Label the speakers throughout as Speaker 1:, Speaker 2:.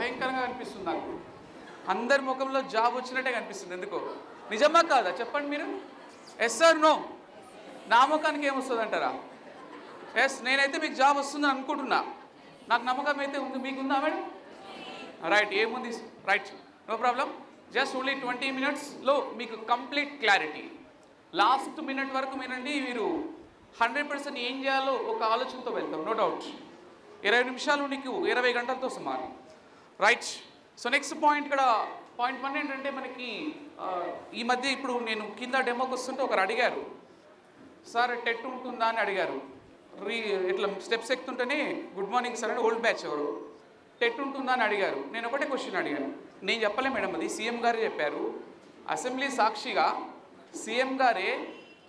Speaker 1: భయంకరంగా కనిపిస్తుంది నాకు. అందరి ముఖంలో జాబ్ వచ్చినట్టే కనిపిస్తుంది ఎందుకో. నిజమా కాదా చెప్పండి మీరు? Yes sir no? నా ముఖానికి ఏమొస్తుంది అంటారా? ఎస్, నేనైతే మీకు జాబ్ వస్తుందని అనుకుంటున్నా. నాకు నమ్మకం అయితే ఉంది. మీకుందా మేడం? రైట్, ఏముంది? Right, no problem. Just only 20 minutesలో మీకు కంప్లీట్ క్లారిటీ. లాస్ట్ మినిట్ వరకు వినండి. మీరు 100% ఏం చేయాలో ఒక ఆలోచనతో వెళ్తాం, నో డౌట్. 20 నిమిషాలు నీకు 20 గంటలతో సమానం. రైట్, సో నెక్స్ట్ పాయింట్ ఇక్కడ పాయింట్ 1 ఏంటంటే మనకి ఈ మధ్య ఇప్పుడు నేను కింద డెమోకి వస్తుంటే ఒకరు అడిగారు, సార్ టెట్ ఉంటుందా అని అడిగారు. ఇట్లా స్టెప్స్ ఎక్కుతుంటేనే గుడ్ మార్నింగ్ సార్ అని ఓల్డ్ బ్యాచ్ ఎవరు టెట్ ఉంటుందా అని అడిగారు. నేను ఒకటే క్వశ్చన్ అడిగాను. నేను చెప్పలే మేడం, అది సీఎం గారే చెప్పారు. అసెంబ్లీ సాక్షిగా సీఎం గారే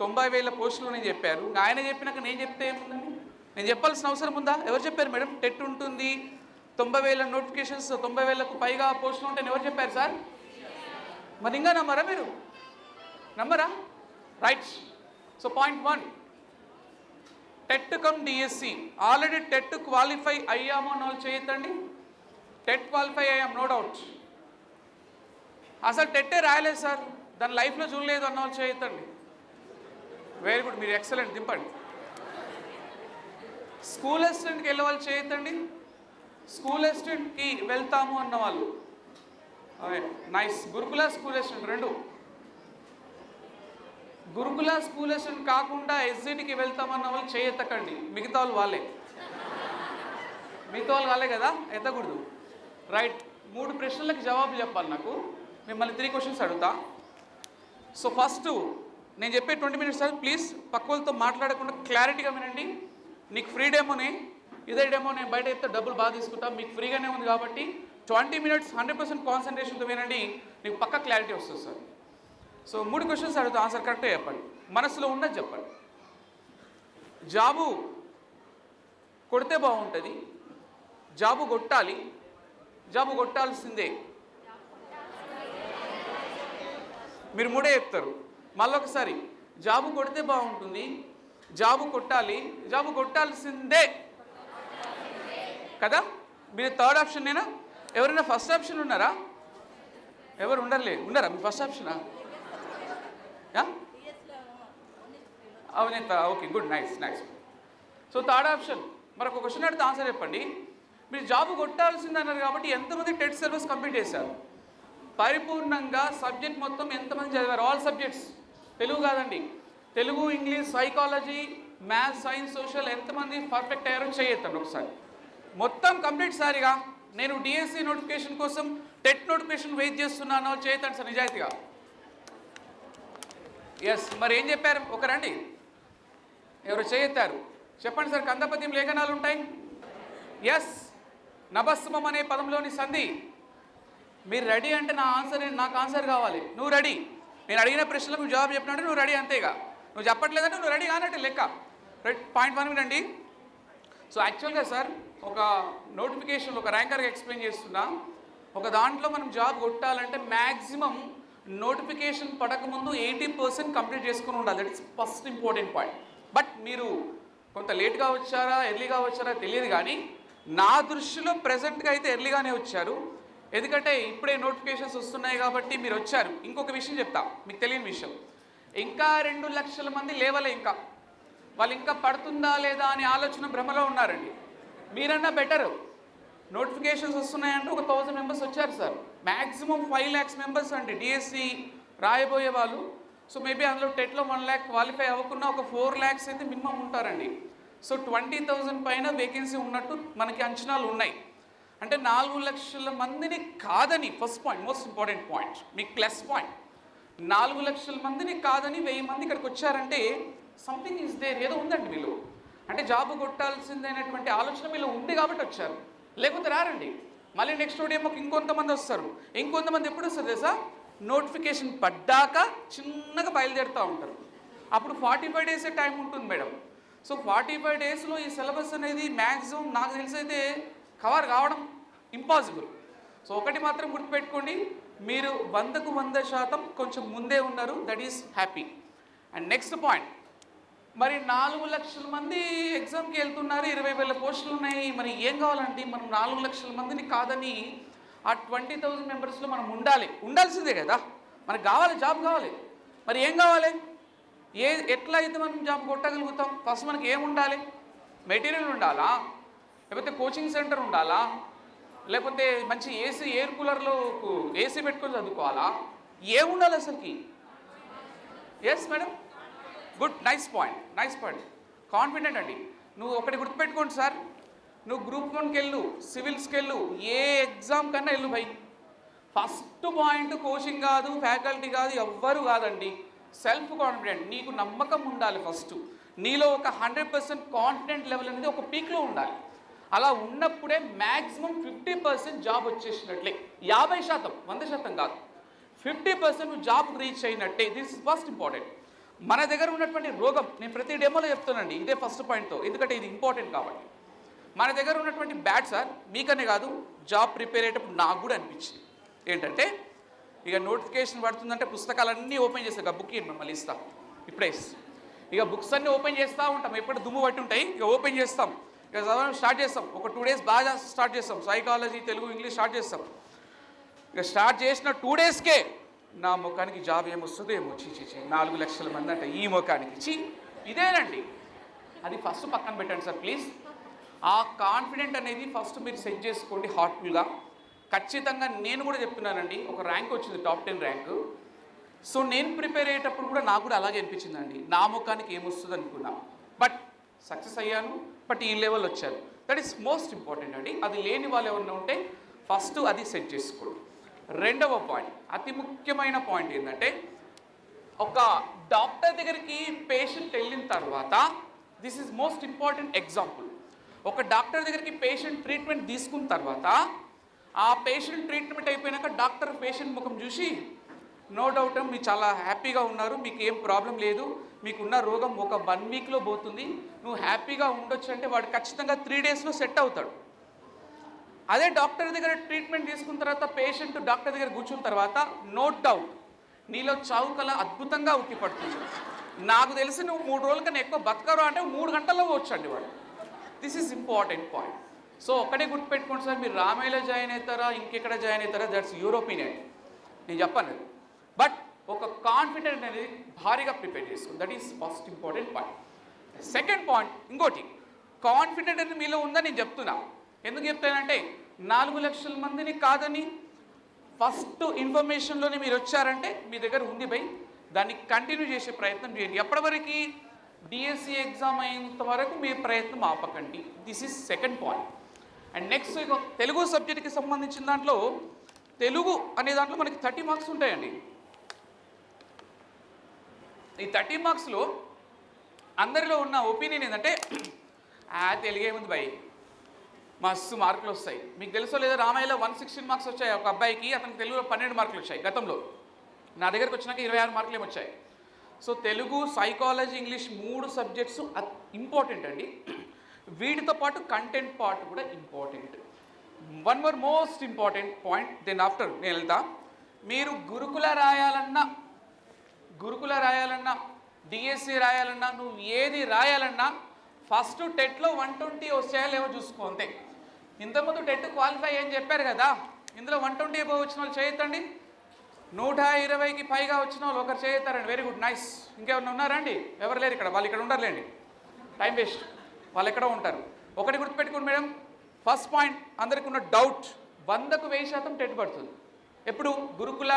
Speaker 1: 90,000 పోస్టులు నేను చెప్పారు. ఆయన చెప్పినాక నేను చెప్తే ఏముందండి? నేను చెప్పాల్సిన అవసరం ఉందా? ఎవరు చెప్పారు మేడం టెట్ ఉంటుంది, 90,000 నోటిఫికేషన్స్, 90,000కు పైగా పోస్టులు ఉంటాయని ఎవరు చెప్పారు సార్? మరి ఇంకా నమ్మరా మీరు? నమ్మరా? Right, so point 1, TET cum DSC. Already TET qualify అయ్యామో అని వాళ్ళు చేయొద్దండి. టెట్ క్వాలిఫై అయ్యాం, నో డౌట్. అసలు టెట్టే రాయలేదు సార్, దాని లైఫ్లో చూడలేదు అన్న వాళ్ళు చేయొద్దండి. వెరీ గుడ్, మీరు ఎక్సలెంట్, దింపండి. స్కూల్ అసిస్టెంట్కి వెళ్ళే వాళ్ళు చేయొద్దండి. స్కూల్ అసిస్టెంట్కి వెళ్తాము అన్న వాళ్ళు నైస్. గురుకుల స్కూల్ అసిస్టెంట్ రెండు. గురుకుల స్కూల్ అసిస్టెంట్ కాకుండా ఎస్జిటికి వెళ్తామన్న వాళ్ళు చేయెత్తకండి. మిగతా వాళ్ళు వాళ్ళే, మిగతా వాళ్ళు వాళ్ళే కదా, ఎత్తకూడదు. రైట్, 3 ప్రశ్నలకు జవాబు చెప్పాలి నాకు. మిమ్మల్ని 3 క్వశ్చన్స్ అడుగుతా. సో ఫస్ట్ నేను చెప్పే 20 minutes సార్, ప్లీజ్ పక్క వాళ్ళతో మాట్లాడకుండా క్లారిటీగా వినండి. నీకు ఫ్రీ డెమోనే, ఇదే డెమో నేను బయట చెప్తే డబ్బులు బాగా తీసుకుంటా. మీకు ఫ్రీగానే ఉంది కాబట్టి 20 minutes 100% కాన్సన్ట్రేషన్తో వినండి, నీకు పక్క క్లారిటీ వస్తుంది సార్. సో 3 క్వశ్చన్స్ అడుగుతా, ఆన్సర్ కరెక్ట్గా చెప్పండి. మనసులో ఉన్నది చెప్పండి. జాబు కొడితే బాగుంటుంది, జాబు కొట్టాలి, జాబు కొట్టాల్సిందే. మీరు 3 చెప్తారు. మళ్ళొకసారి, జాబు కొడితే బాగుంటుంది, జాబు కొట్టాలి, జాబు కొట్టాల్సిందే కదా. మీరు థర్డ్ ఆప్షన్ నేనా? ఎవరైనా ఫస్ట్ ఆప్షన్ ఉన్నారా? ఎవరు ఉండర్లే, ఉన్నారా మీ ఫస్ట్ ఆప్షనా? అవునేత, okay, good, nice nice. So third option. మరొక క్వశ్చన్ అడిగితే ఆన్సర్ చెప్పండి. మీరు జాబు కొట్టాల్సింది అన్నారు కాబట్టి ఎంతమంది టెట్ సిలబస్ కంప్లీట్ చేశారు? పరిపూర్ణంగా సబ్జెక్ట్ మొత్తం ఎంతమంది చదివారు? ఆల్ సబ్జెక్ట్స్, తెలుగు కాదండి, Telugu, English, psychology, maths, science, social, ఎంతమంది పర్ఫెక్ట్ అయ్యారో చేయొద్దండి ఒకసారి. మొత్తం కంప్లీట్ సారిగా. నేను డిఎస్సి నోటిఫికేషన్ కోసం టెట్ నోటిఫికేషన్ వెయిట్ చేస్తున్నాను చేయొద్దండి సార్ నిజాయితీగా. ఎస్, మరి ఏం చెప్పారు? ఒకరండి, ఎవరు చేయెత్తారు చెప్పండి సార్. కందపద్యం లేఖనాలు ఉంటాయి. ఎస్, నభస్మం అనే పదంలోని సంధి. మీరు రెడీ అంటే నాకు ఆన్సర్ కావాలి. నువ్వు రెడీ, నేను అడిగిన ప్రశ్నలకు జవాబు చెప్పినట్టు నువ్వు రెడీ, అంతేగా. నువ్వు చెప్పట్లేదంటే నువ్వు రెడీ కానట్టు లెక్క. పాయింట్ 1 వినండి. సో యాక్చువల్గా సార్ ఒక నోటిఫికేషన్ ఒక ర్యాంకర్గా ఎక్స్ప్లెయిన్ చేస్తున్నా. ఒక దాంట్లో మనం జాబ్ కొట్టాలంటే మ్యాక్సిమం నోటిఫికేషన్ పడకముందు 80% కంప్లీట్ చేసుకుని ఉండాలి. That is first important point. But మీరు కొంత లేట్గా వచ్చారా ఎర్లీగా వచ్చారా తెలియదు, కానీ నా దృష్టిలో ప్రజెంట్గా అయితే ఎర్లీగానే వచ్చారు. ఎందుకంటే ఇప్పుడే నోటిఫికేషన్స్ వస్తున్నాయి కాబట్టి మీరు వచ్చారు. ఇంకొక విషయం చెప్తా, మీకు తెలియని విషయం. ఇంకా 2 లక్షల మంది లేవలే, ఇంకా వాళ్ళు ఇంకా పడుతుందా లేదా అని ఆలోచన భ్రమలో ఉన్నారండి. మీరన్నా బెటర్. నోటిఫికేషన్స్ వస్తున్నాయంటే ఒక 1000 మెంబర్స్ వచ్చారు సార్. మ్యాక్సిమం 5 lakhs మెంబర్స్ అండి డిఎస్సి రాయబోయే వాళ్ళు. సో మేబీ అందులో టెట్లో 1 lakh క్వాలిఫై అవ్వకుండా ఒక 4 lakhs అయితే మినిమం ఉంటారండి. సో 20,000 పైన వేకెన్సీ ఉన్నట్టు మనకి అంచనాలు ఉన్నాయి. అంటే 4 లక్షల మందిని కాదని, first point, most important point, మీకు ప్లస్ పాయింట్. 4 లక్షల మందిని కాదని 1000 మంది ఇక్కడికి వచ్చారంటే సంథింగ్ ఈజ్ దేర్, ఏదో ఉందండి మీలో. అంటే జాబు కొట్టాల్సిందైనటువంటి ఆలోచన మీలో ఉంది కాబట్టి వచ్చారు, లేకపోతే రారండి. మళ్ళీ నెక్స్ట్ ఏమో ఇంకొంతమంది వస్తారు. ఇంకొంతమంది ఎప్పుడు వస్తారు తెలుసా? నోటిఫికేషన్ పడ్డాక చిన్నగా బయలుదేరుతూ ఉంటారు. అప్పుడు 45 days టైం ఉంటుంది మేడం. సో 45 daysలో ఈ సిలబస్ అనేది మ్యాక్సిమం నాకు తెలిసి అయితే కవర్ కావడం ఇంపాసిబుల్. సో ఒకటి మాత్రం గుర్తుపెట్టుకోండి, మీరు 100కు 100% కొంచెం ముందే ఉన్నారు. That is happy. And next point, మరి 4 లక్షల మంది ఎగ్జామ్కి వెళ్తున్నారు, 20,000 పోస్టులు ఉన్నాయి. మరి ఏం కావాలండి? మనం 4 లక్షల మందిని కాదని ఆ 20,000 మెంబర్స్లో మనం ఉండాల్సిందే కదా. మనకు కావాలి, జాబ్ కావాలి. మరి ఏం కావాలి? ఎట్లా అయితే మనం జాబ్ కొట్టగలుగుతాం? ఫస్ట్ మనకి ఏముండాలి? మెటీరియల్ ఉండాలా, లేకపోతే కోచింగ్ సెంటర్ ఉండాలా, లేకపోతే మంచి ఎయిర్ కూలర్లో ఏసీ పెట్టుకొని చదువుకోవాలా? ఏముండాలి అసలుకి? Yes madam, good, nice point. Confident అండి. నువ్వు ఒకటి గుర్తుపెట్టుకోండి సార్, నువ్వు గ్రూప్ 1కి వెళ్ళు, సివిల్స్కి వెళ్ళు, ఏ ఎగ్జామ్ కన్నా వెళ్ళు భయ్. ఫస్ట్ పాయింట్ కోచింగ్ కాదు, ఫ్యాకల్టీ కాదు, ఎవ్వరు కాదండి. సెల్ఫ్ కాన్ఫిడెంట్, నీకు నమ్మకం ఉండాలి. ఫస్ట్ నీలో ఒక 100% కాన్ఫిడెంట్ లెవెల్ అనేది ఒక పీక్లో ఉండాలి. అలా ఉన్నప్పుడే మ్యాక్సిమం 50% జాబ్ వచ్చేసినట్లే. 50%, 100% కాదు, 50% నువ్వు జాబ్ రీచ్ అయినట్టే. This is first important. మన దగ్గర ఉన్నటువంటి రోగం, నేను ప్రతి డెమోలో చెప్తానండి ఇదే ఫస్ట్ పాయింట్తో, ఎందుకంటే ఇది ఇంపార్టెంట్ కాబట్టి. మన దగ్గర ఉన్నటువంటి బ్యాడ్ సార్, మీకనే కాదు, జాబ్ ప్రిపేర్ అయ్యేటప్పుడు నాకు కూడా అనిపించింది ఏంటంటే, ఇక నోటిఫికేషన్ పడుతుందంటే పుస్తకాలన్నీ ఓపెన్ చేస్తాను, బుక్ మళ్ళీ ఇస్తాం ఇప్పుడే. ఇక బుక్స్ అన్నీ ఓపెన్ చేస్తూ ఉంటాం, ఎప్పుడు దుమ్ము పట్టి ఉంటాయి, ఇక ఓపెన్ చేస్తాం, ఇక చదవడం స్టార్ట్ చేస్తాం. ఒక 2 days బాగా స్టార్ట్ చేస్తాం, సైకాలజీ, తెలుగు, ఇంగ్లీష్ స్టార్ట్ చేస్తాం. ఇక స్టార్ట్ చేసిన 2 daysకే నా ముఖానికి జాబ్ ఏమొస్తుందో ఏమో, చీ 4 లక్షల మంది అంటే ఈ ముఖానికి చీ, ఇదేనండి. అది ఫస్ట్ పక్కన పెట్టండి సార్ ప్లీజ్. ఆ కాన్ఫిడెంట్ అనేది ఫస్ట్ మీరు సెట్ చేసుకోండి హార్ట్ఫుల్గా. ఖచ్చితంగా నేను కూడా చెప్తున్నానండి, ఒక ర్యాంక్ వచ్చింది, టాప్ 10 ర్యాంకు. సో నేను ప్రిపేర్ అయ్యేటప్పుడు కూడా నాకు కూడా అలాగే అనిపించిందండి, నా ముఖానికి ఏమొస్తుంది అనుకున్నా. బట్ సక్సెస్ అయ్యాను, బట్ ఈ లెవెల్ వచ్చాను. దట్ ఈస్ మోస్ట్ ఇంపార్టెంట్ అండి. అది లేని వాళ్ళు ఎవరైనా ఉంటే ఫస్ట్ అది సెట్ చేసుకోండి. రెండవ పాయింట్, అతి ముఖ్యమైన పాయింట్ ఏంటంటే, ఒక డాక్టర్ దగ్గరికి పేషెంట్ వెళ్ళిన తర్వాత, this is most important example. ఒక డాక్టర్ దగ్గరికి పేషెంట్ ట్రీట్మెంట్ తీసుకున్న తర్వాత, ఆ పేషెంట్ ట్రీట్మెంట్ అయిపోయినాక డాక్టర్ పేషెంట్ ముఖం చూసి, నో డౌట్ మీరు చాలా హ్యాపీగా ఉన్నారు, మీకు ఏం ప్రాబ్లం లేదు, మీకున్న రోగం ఒక 1 weekలో పోతుంది, నువ్వు హ్యాపీగా ఉండొచ్చు అంటే వాడు ఖచ్చితంగా 3 daysలో సెట్ అవుతాడు. అదే డాక్టర్ దగ్గర ట్రీట్మెంట్ తీసుకున్న తర్వాత పేషెంట్ డాక్టర్ దగ్గర కూర్చున్న తర్వాత, నో డౌట్ నీలో చావు కళ అద్భుతంగా ఉట్టిపడుతుంది. నాకు తెలిసి నువ్వు 3 రోజుల కన్నా ఎక్కువ బతకరు అంటే 3 గంటల్లో వచ్చండి వాడు. This is important point. So ఒక్కడే గుర్తుపెట్టుకోండి సార్, మీరు రామాయలో జాయిన్ అవుతారా, ఇంకెక్కడ జాయిన్ అవుతారా, దట్స్ యువర్ ఒపీనియన్, నేను చెప్పను. బట్ ఒక కాన్ఫిడెంట్ అనేది భారీగా ప్రిపేర్ చేసుకోండి. That is first important point. Second point ఇంకోటి, కాన్ఫిడెంట్ అనేది మీలో ఉందని నేను చెప్తున్నా. ఎందుకు చెప్తానంటే, 4 లక్షల మందిని కాదని ఫస్ట్ ఇన్ఫర్మేషన్లోనే మీరు వచ్చారంటే మీ దగ్గర ఉంది బై, దాన్ని కంటిన్యూ చేసే ప్రయత్నం చేయండి. ఎప్పటివరకు? డిఎస్సి ఎగ్జామ్ అయ్యేంత వరకు మీ ప్రయత్నం ఆపకండి. This is second point. And next, ఇక తెలుగు సబ్జెక్ట్కి సంబంధించిన దాంట్లో, తెలుగు అనే దాంట్లో మనకి 30 మార్క్స్ ఉంటాయండి. ఈ 30 మార్క్స్లో అందరిలో ఉన్న ఒపీనియన్ ఏంటంటే, తెలుగే ఉంది భయ్, మస్తు మార్కులు వస్తాయి. మీకు తెలుసో లేదో, రామాయలో 116 మార్క్స్ వచ్చాయి ఒక అబ్బాయికి, అతనికి తెలుగులో 12 మార్కులు వచ్చాయి గతంలో. నా దగ్గరకు వచ్చినాక 26 మార్కులు ఏమి వచ్చాయి. So Telugu, psychology, English 3 subjects important అండి. వీటితో పాటు కంటెంట్ పార్ట్ కూడా important. One more most important point, then after నేను వెళ్తా. మీరు గురుకుల రాయాలన్నా, డిఎస్సి రాయాలన్నా, నువ్వు ఏది రాయాలన్నా ఫస్ట్ టెట్లో 120 వచ్చాయా లేవో చూసుకో అంతే. ఇంతకుముందు టెట్ క్వాలిఫై అని చెప్పారు కదా, ఇందులో 120 అబవ్ వచ్చిన వాళ్ళు చేయొద్దండి. 120కి పైగా వచ్చిన వాళ్ళు ఒకరు చేయొత్తారండి. Very good, nice. ఇంకెవరైనా ఉన్నారండి? ఎవరు లేరు ఇక్కడ, వాళ్ళు ఇక్కడ ఉండరులేండి, టైం వేస్ట్, వాళ్ళు ఎక్కడో ఉంటారు. ఒకటి గుర్తుపెట్టుకోండి మేడం, ఫస్ట్ పాయింట్, అందరికీ ఉన్న డౌట్, 100కు 1000% టెట్ పడుతుంది. ఎప్పుడు? గురుకుల,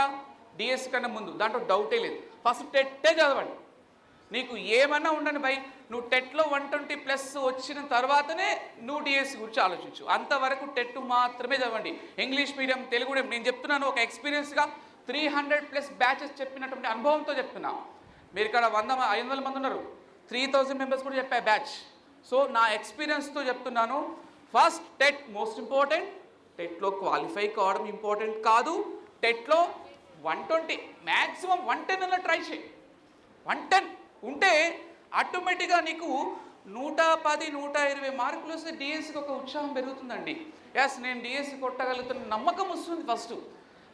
Speaker 1: డిఎస్సి కన్నా ముందు, దాంట్లో డౌటే లేదు. ఫస్ట్ టెట్టే చదవండి. నీకు ఏమన్నా ఉండని భయ్, నువ్వు టెట్లో 120+ వచ్చిన తర్వాతనే నువ్వు డిఎస్సి గురించి ఆలోచించు. అంతవరకు టెట్ మాత్రమే చదవండి. ఇంగ్లీష్ మీడియం, తెలుగు మీడియం, నేను చెప్తున్నాను ఒక ఎక్స్పీరియన్స్గా 300+ బ్యాచెస్ చెప్పినటువంటి అనుభవంతో చెప్తున్నా. మీరు ఇక్కడ 500 మంది ఉన్నారు, 3000 మెంబర్స్ కూడా చెప్పా బ్యాచ్. సో నా ఎక్స్పీరియన్స్తో చెప్తున్నాను, ఫస్ట్ టెట్ మోస్ట్ ఇంపార్టెంట్. టెట్లో క్వాలిఫై కావడం ఇంపార్టెంట్ కాదు. టెట్లో 120, మ్యాక్సిమం 110 అలా ట్రై చేయి. 110 ఉంటే ఆటోమేటిక్గా నీకు 110, 120 మార్కులు వస్తే డిఎస్సికి ఒక ఉత్సాహం పెరుగుతుందండి. ఎస్, నేను డిఎస్సి కొట్టగలుగుతున్న నమ్మకం వస్తుంది ఫస్ట్.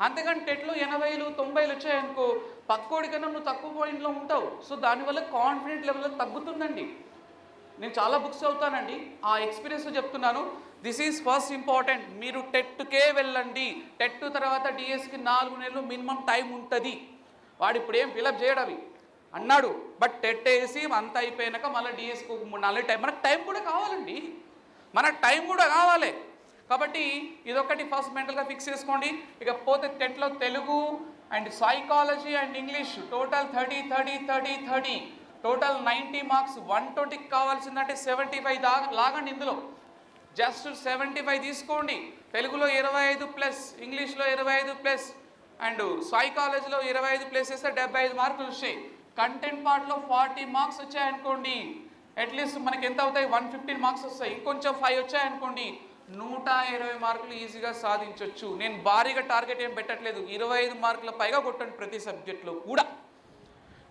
Speaker 1: అంతేగాని టెట్లో 80, 90 వచ్చాయనుకో, పక్కోడి కన్నా నువ్వు తక్కువ పాయింట్లో ఉంటావు. సో దానివల్ల కాన్ఫిడెంట్ లెవెల్ తగ్గుతుందండి. నేను చాలా బుక్స్ చదువుతానండి, ఆ ఎక్స్పీరియన్స్ చెప్తున్నాను. This is first important. మీరు టెట్కే వెళ్ళండి. టెట్ తర్వాత డిఎస్కి 4 నెలలు మినిమం టైం ఉంటుంది. వాడు ఇప్పుడు ఏం ఫిలప్ చేయడం అవి అన్నాడు, బట్ టెట్ వేసి అంత అయిపోయాక మళ్ళీ డిఎస్కి 3 నెలలు టైం. మనకు టైం కూడా కావాలండి, మనకు టైం కూడా కావాలి. కాబట్టి ఇదొకటి ఫస్ట్ మెంటల్గా ఫిక్స్ చేసుకోండి. ఇక పోతే టెట్లో తెలుగు and psychology and English total 30 total 90 marks. 120కి కావాల్సిందంటే 75 లాగండి. ఇందులో జస్ట్ 75 తీసుకోండి. తెలుగులో 25+, ఇంగ్లీష్లో 25+, అండ్ సైకాలజీలో 25+ వేస్తే 75 మార్కులు వచ్చాయి. కంటెంట్ పార్ట్లో 40 మార్క్స్ వచ్చాయనుకోండి, అట్లీస్ట్ మనకి ఎంత అవుతాయి, 115 మార్క్స్ వస్తాయి. ఇంకొంచెం 5 వచ్చాయనుకోండి, 120 మార్కులు ఈజీగా సాధించవచ్చు. నేను భారీగా టార్గెట్ ఏం పెట్టట్లేదు, 25 మార్కుల పైగా కొట్టండి ప్రతి సబ్జెక్ట్లో కూడా.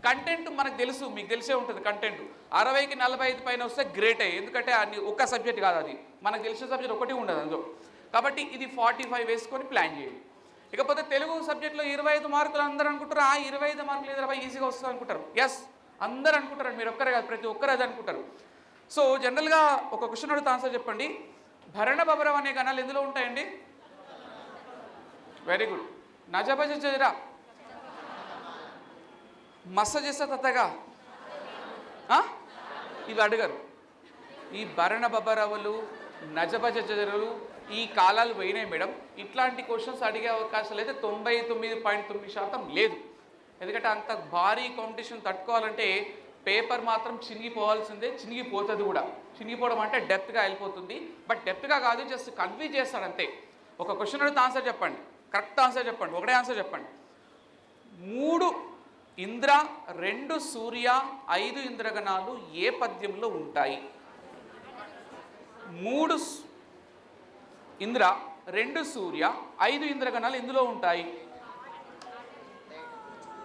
Speaker 1: కంటెంట్ మనకు తెలుసు, మీకు తెలిసే ఉంటుంది. కంటెంట్ 60కి 45 పైన వస్తే గ్రేటే, ఎందుకంటే అన్ని ఒక్క సబ్జెక్ట్ కాదు, అది మనకు తెలిసిన సబ్జెక్ట్ ఒకటి ఉండదు అందులో. కాబట్టి ఇది 45 వేసుకొని ప్లాన్ చేయండి. ఇకపోతే తెలుగు సబ్జెక్ట్లో 25 మార్కులు అందరూ అనుకుంటారు, 25 మార్కులు ఎదురపై ఈజీగా వస్తుంది అనుకుంటారు. ఎస్, అందరూ అనుకుంటారు, మీరు ఒక్కరే కాదు, ప్రతి ఒక్కరు అది అనుకుంటారు. సో జనరల్గా ఒక క్వశ్చన్ అడిగితే ఆన్సర్ చెప్పండి. భరణ బబరం అనే గణాలు ఎందులో ఉంటాయండి? Very good. నజభజ జరా మస్స చేస్తా తత్తగా ఇవి అడగరు. ఈ భరణ బబరవులు, నజభజ జరులు ఈ కాలాలు పోయినాయి మేడం. ఇట్లాంటి క్వశ్చన్స్ అడిగే అవకాశం అయితే 99.9% లేదు. ఎందుకంటే అంత భారీ కాంపిటీషన్ తట్టుకోవాలంటే పేపర్ మాత్రం చినిగిపోవాల్సిందే, చినిగిపోతుంది కూడా. చినిగిపోవడం అంటే డెప్త్గా వెళ్ళిపోతుంది, బట్ డెప్త్గా కాదు, జస్ట్ కన్ఫ్యూజ్ చేస్తాడు అంతే. ఒక క్వశ్చన్ అడిగితే ఆన్సర్ చెప్పండి, కరెక్ట్ ఆన్సర్ చెప్పండి, ఒకటే ఆన్సర్ చెప్పండి. 3 ఇంద్ర, 2 సూర్య, 5 ఇంద్రగణాలు ఏ పద్యంలో ఉంటాయి? 3 ఇంద్ర, 2 సూర్య, 5 ఇంద్రగణాలు ఎందులో ఉంటాయి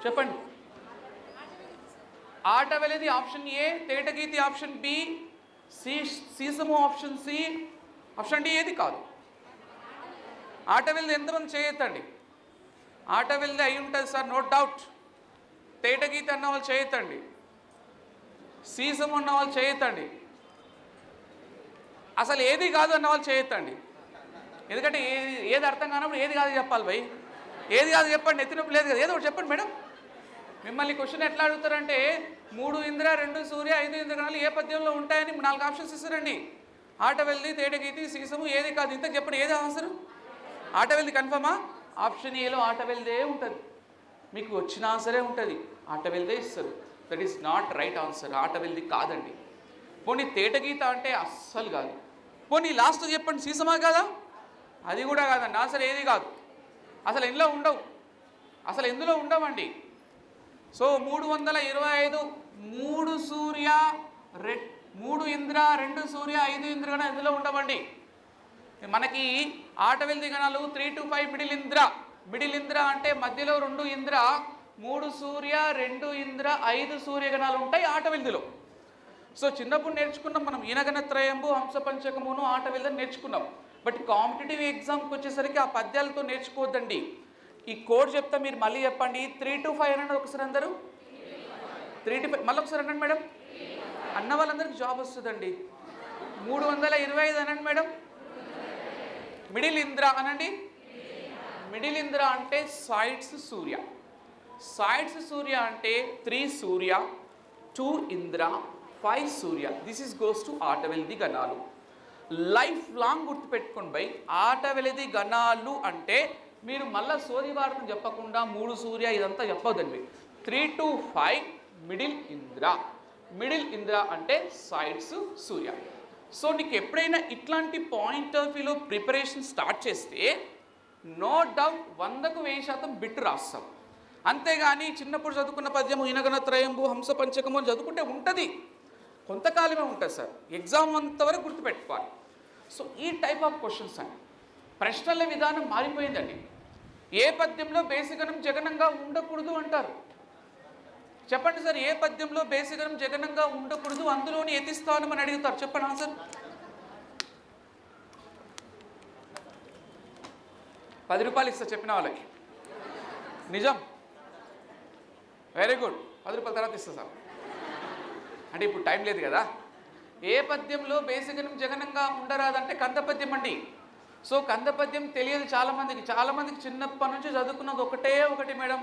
Speaker 1: చెప్పండి. ఆటవెలిది ఆప్షన్ ఏ, తేటగీతి ఆప్షన్ బి, సీసము ఆప్షన్ సి, ఆప్షన్ డి ఏది కాదు. ఆటవెలిది ఎంతమంది చేయొద్దండి? ఆటవెలిది అయి ఉంటుంది సార్, నో డౌట్. తేటగీత అన్న వాళ్ళు చేయొద్దండి, సీసం ఉన్న వాళ్ళు చేయొద్దండి, అసలు ఏది కాదు అన్న వాళ్ళు చేయొద్దండి. ఎందుకంటే ఏది అర్థం కానప్పుడు ఏది కాదు చెప్పాలి భయ్. ఏది కాదు చెప్పండి, ఎత్తినప్పుడు లేదు కదా, ఏదో ఒకటి చెప్పండి మేడం. మిమ్మల్ని క్వశ్చన్ ఎట్లా అడుగుతారంటే 3 ఇంద్ర, 2 సూర్య, 5 ఇంద్రగణాలు ఏ పద్యంలో ఉంటాయని 4 ఆప్షన్స్ ఇస్తారండి. ఆటవెల్ది, తేటగీతి, సీసము ఏది కాదు. ఇంత చెప్పండి ఏది ఆన్సర్? ఆటవెల్ది కన్ఫర్మా? ఆప్షన్ ఏలో ఆటవెల్దే ఉంటుంది, మీకు వచ్చిన ఆన్సరే ఉంటుంది, ఆటవెల్దే ఇస్తారు. That is not right answer, ఆటవెల్ది కాదండి. పోనీ తేటగీత అంటే అస్సలు కాదు. పోనీ లాస్ట్ చెప్పండి, సీసమా కాదా? అది కూడా కాదండి, ఆన్సర్ ఏది కాదు. అసలు ఇందులో ఉండవు, అసలు ఎందులో ఉండవండి. సో 325, 3 సూర్య, 3 ఇంద్ర, 2 సూర్య, 5 ఇంద్ర గణాలు ఎందులో ఉండవండి. మనకి ఆటవెల్ది గణాలు 3 to 5 మిడిల్ ఇంద్ర అంటే మధ్యలో 2 ఇంద్ర, 3 సూర్య, 2 ఇంద్ర, 5 సూర్యగణాలు ఉంటాయి ఆటవెల్దిలో. సో చిన్నప్పుడు నేర్చుకున్నాం మనం ఈనగణత్రయంబు, హంసపంచకమును, ఆటవెల్దని నేర్చుకున్నాం. బట్ కాంపిటేటివ్ ఎగ్జామ్కి వచ్చేసరికి ఆ పద్యాలతో నేర్చుకోవద్దండి. ఈ కోడ్ చెప్తా, మీరు మళ్ళీ చెప్పండి. 3 to 5 అనండి ఒకసారి అందరూ. 3 to 5 మళ్ళీ ఒకసారి అనండి మేడం. అన్న వాళ్ళందరికీ జాబ్ వస్తుందండి. 325 అనండి మేడం. మిడిల్ ఇంద్ర అనండి. మిడిల్ ఇంద్ర అంటే సైడ్స్ సూర్య. సైడ్స్ సూర్య అంటే 3 సూర్య, 2 ఇంద్ర, 5 సూర్య. దిస్ ఈస్ గోస్ టు ఆటవెల్ది గణాలు. లైఫ్ లాంగ్ గుర్తుపెట్టుకోండి బై. ఆటవెల్ది గణాలు అంటే మీరు మళ్ళీ సోది భారతం చెప్పకుండా 3 సూర్య ఇదంతా చెప్పొద్దండి. 3 to 5 middle Indra. Middle Indra అంటే సైడ్స్ సూర్య. సో నీకు ఎప్పుడైనా ఇట్లాంటి పాయింట్ ఆఫ్ వ్యూలో ప్రిపరేషన్ స్టార్ట్ చేస్తే నో డౌట్ 100కు 1000% బిట్ రాస్తాం. అంతేగాని చిన్నప్పుడు చదువుకున్న పద్యము ఈనగణత్రయంబు, హంస పంచకము అని చదువుకుంటే ఉంటుంది, కొంతకాలమే ఉంటుంది సార్. ఎగ్జామ్ అంతవరకు గుర్తుపెట్టుకోవాలి. సో ఈ టైప్ ఆఫ్ క్వశ్చన్స్ అండి. ప్రశ్నల విధానం మారిపోయిందండి. ఏ పద్యంలో బేసిగణం జగనంగా ఉండకూడదు అంటారు చెప్పండి సార్. ఏ పద్యంలో బేసిగణం జగనంగా ఉండకూడదు, అందులోని యతిస్థానం అని అడుగుతారు, చెప్పండి ఆన్సర్. 10 రూపాయలు ఇస్తా చెప్పిన వాళ్ళకి, నిజం. వెరీ గుడ్, 10 రూపాయల తర్వాత ఇస్తా సార్. అంటే ఇప్పుడు టైం లేదు కదా, ఏ పద్యంలో బేసికం జగనంగా ఉండరాదంటే కంద పద్యం అండి. సో కంద పద్యం తెలియదు చాలామందికి చిన్నప్పటి నుంచి చదువుకున్నది ఒకటి మేడం,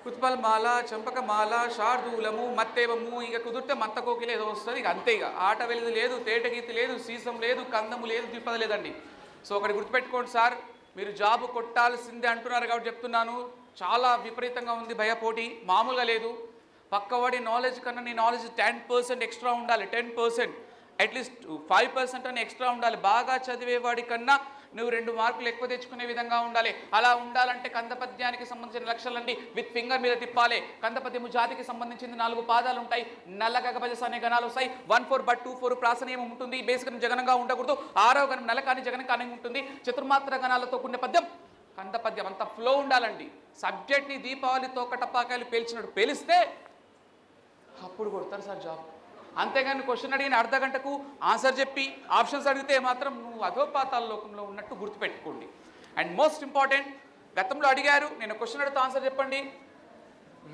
Speaker 1: కుత్పలమాల, చంపకమాల, శార్దూలము, మత్తేవము, ఇక కుదిరితే మత్త కోకిలు ఏదో వస్తుంది, ఇక అంతే. ఇక ఆట వెలిది లేదు, తేటగీతి లేదు, సీసం లేదు, కందము లేదు, తిప్పద లేదండి. సో ఒకటి గుర్తుపెట్టుకోండి సార్, మీరు జాబ్ కొట్టాల్సిందే అంటున్నారు కాబట్టి చెప్తున్నాను. చాలా విపరీతంగా ఉంది భయ పోటీ, మామూలుగా లేదు. పక్కవాడి నాలెడ్జ్ కన్నా నీ నాలెడ్జ్ 10% ఎక్స్ట్రా ఉండాలి. 10% అట్లీస్ట్ 5% అని ఎక్స్ట్రా ఉండాలి. బాగా చదివేవాడి కన్నా నువ్వు 2 మార్కులు ఎక్కువ తెచ్చుకునే విధంగా ఉండాలి. అలా ఉండాలంటే కందపద్యానికి సంబంధించిన లక్షణాలండి విత్ ఫింగర్ మీద తిప్పాలి. కందపద్యము జాతికి సంబంధించిన 4 పాదాలు ఉంటాయి. నల్లగగభజస అనే గణాలు వస్తాయి. 1-4 బట్ 2-4 ప్రాసనీయం ఉంటుంది. బేసికం జగనంగా ఉండకూడదు. 6వ గణం నలకాని జగనకాని ఉంటుంది. చతుర్మాత్ర గణాలతో కూడిన పద్యం కందపద్యం. అంత ఫ్లో ఉండాలండి. సబ్జెక్ట్ని దీపావళితో టపాకాయలు పేల్చినట్టు పేలిస్తే అప్పుడు కొడతారు సార్ జాబ్. అంతేగాని క్వశ్చన్ అడిగిన అర్ధ గంటకు ఆన్సర్ చెప్పి ఆప్షన్స్ అడిగితే మాత్రం నువ్వు అధోపాతాల లోకంలో ఉన్నట్టు గుర్తుపెట్టుకోండి. అండ్ మోస్ట్ ఇంపార్టెంట్, గతంలో అడిగారు, నేను క్వశ్చన్ అడిగితే ఆన్సర్ చెప్పండి.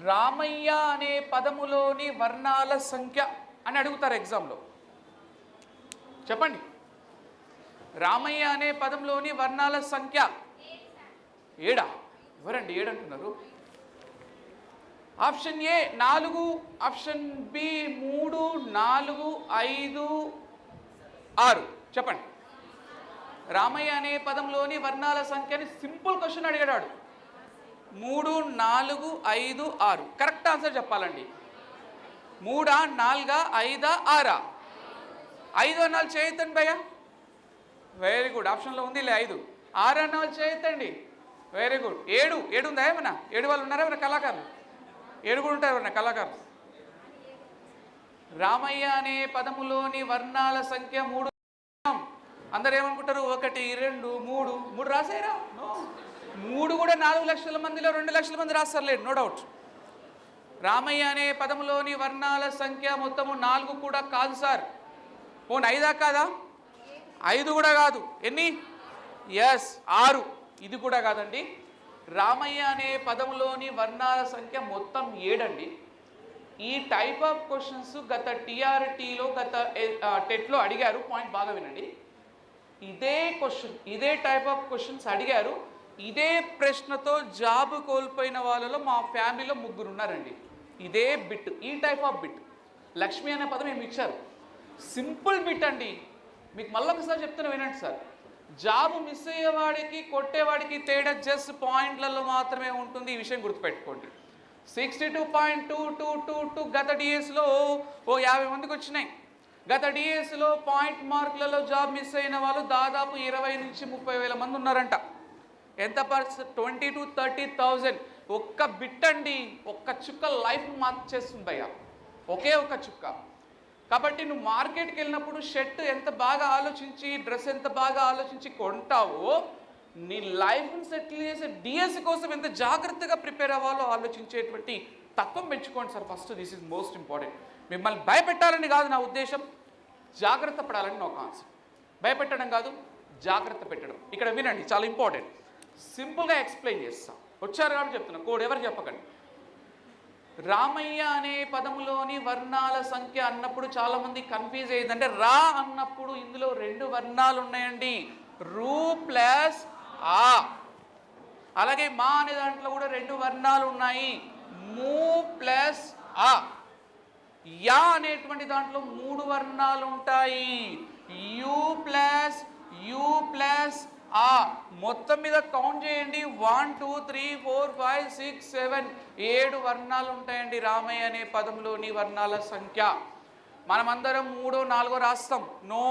Speaker 1: రామయ్య అనే పదములోని వర్ణాల సంఖ్య అని అడుగుతారు ఎగ్జామ్లో. చెప్పండి, రామయ్య అనే పదంలోని వర్ణాల సంఖ్య 7. ఎవరండి 7 అంటున్నారు? Option A 4, option B 3, 4, 5, 6. చెప్పండి. రామయ్య అనే పదంలోని వర్ణాల సంఖ్యని సింపుల్ క్వశ్చన్ అడిగాడు. 3, 4, 5, 6. కరెక్ట్ ఆన్సర్ చెప్పాలండి. 3, 4, 5, 6. 5 అన్నాళ్ళు చేయొద్దండి భయ్య. వెరీ గుడ్, ఆప్షన్లో ఉంది 5. 6 అన్నాళ్ళు చేయొద్దండి. Very good. 7 ఉందా ఏమన్నా? 7 వాళ్ళు ఉన్నారా ఏమన్నా కళాకారులు? 7 కూడా ఉంటారు ఎవరన్నా కళాకారులు? రామయ్య అనే పదములోని వర్ణాల సంఖ్య 3. అందరు ఏమనుకుంటారు? 1, 2, 3 రాసారా? 3 కూడా 4 లక్షల మందిలో 2 లక్షల మంది రాస్తారులేండి, నో డౌట్. రామయ్య అనే పదములోని వర్ణాల సంఖ్య మొత్తము 4 కూడా కాదు సార్. పోనీ 5 కాదా? 5 కూడా కాదు. ఎన్ని? ఎస్ 6. ఇది కూడా కాదండి. రామయ్య అనే పదంలోని వర్ణాల సంఖ్య మొత్తం 7 అండి. ఈ టైప్ ఆఫ్ క్వశ్చన్స్ గత టీఆర్టీలో టెట్లో అడిగారు. పాయింట్ బాగా వినండి. ఇదే క్వశ్చన్, ఇదే టైప్ ఆఫ్ క్వశ్చన్స్ అడిగారు. ఇదే ప్రశ్నతో జాబ్ కోల్పోయిన వాళ్ళలో మా ఫ్యామిలీలో 3 ఉన్నారండి. ఇదే బిట్, ఈ టైప్ ఆఫ్ బిట్. లక్ష్మి అనే పదం ఏమి ఇచ్చారు? సింపుల్ బిట్ అండి. మీకు మళ్ళొకసారి చెప్తున్నా వినండి సార్. జాబ్ మిస్ అయ్యేవాడికి కొట్టేవాడికి తేడా జస్ట్ పాయింట్లలో మాత్రమే ఉంటుంది. ఈ విషయం గుర్తుపెట్టుకోండి. 62.2222 గత డిఎస్లో 50 మందికి వచ్చినాయి. గత డిఎస్లో పాయింట్ మార్కులలో జాబ్ మిస్ అయిన వాళ్ళు దాదాపు 20 నుంచి 30 వేల మంది ఉన్నారంట. ఎంత పర్సెంట్? 20 to 30,000. ఒక్క బిట్ అండి, ఒక్క చుక్క లైఫ్ మార్చేస్తుంది భయ్య, ఒకే ఒక చుక్క. కాబట్టి నువ్వు మార్కెట్కి వెళ్ళినప్పుడు షర్ట్ ఎంత బాగా ఆలోచించి, డ్రెస్ ఎంత బాగా ఆలోచించి కొంటావో, నీ లైఫ్ని సెటిల్ చేసే డిఎస్సి కోసం ఎంత జాగ్రత్తగా ప్రిపేర్ అవ్వాలో ఆలోచించేటువంటి తత్వం పెంచుకోండి sir. First this is most important. మిమ్మల్ని భయపెట్టాలని కాదు నా ఉద్దేశం, జాగ్రత్త పడాలని నా కాన్సెప్ట్. భయపెట్టడం కాదు, జాగ్రత్త పెట్టడం. ఇక్కడ వినండి, చాలా ఇంపార్టెంట్. సింపుల్గా ఎక్స్ప్లెయిన్ చేస్తాం. వచ్చారు కాబట్టి చెప్తున్నా, కోడ్ ఎవరు చెప్పకండి. రామయ్య అనే పదములోని వర్ణాల సంఖ్య అన్నప్పుడు చాలామంది కన్ఫ్యూజ్ అయ్యిందంటే, రా అన్నప్పుడు ఇందులో 2 వర్ణాలు ఉన్నాయండి, రూ ప్లస్ ఆ. అలాగే మా అనే దాంట్లో కూడా 2 వర్ణాలు ఉన్నాయి, మూ ప్లస్ ఆ. యా అనేటువంటి దాంట్లో 3 వర్ణాలు ఉంటాయి, యు ప్లస్ ఆ. మొత్తం మీద కౌంట్ చేయండి, 1 2 3 4 5 6 7 7 వర్ణాలు ఉంటాయండి రామయ్య అనే పదంలోని వర్ణాల సంఖ్య. మనమందరం 3 4 రాస్తాం. నో,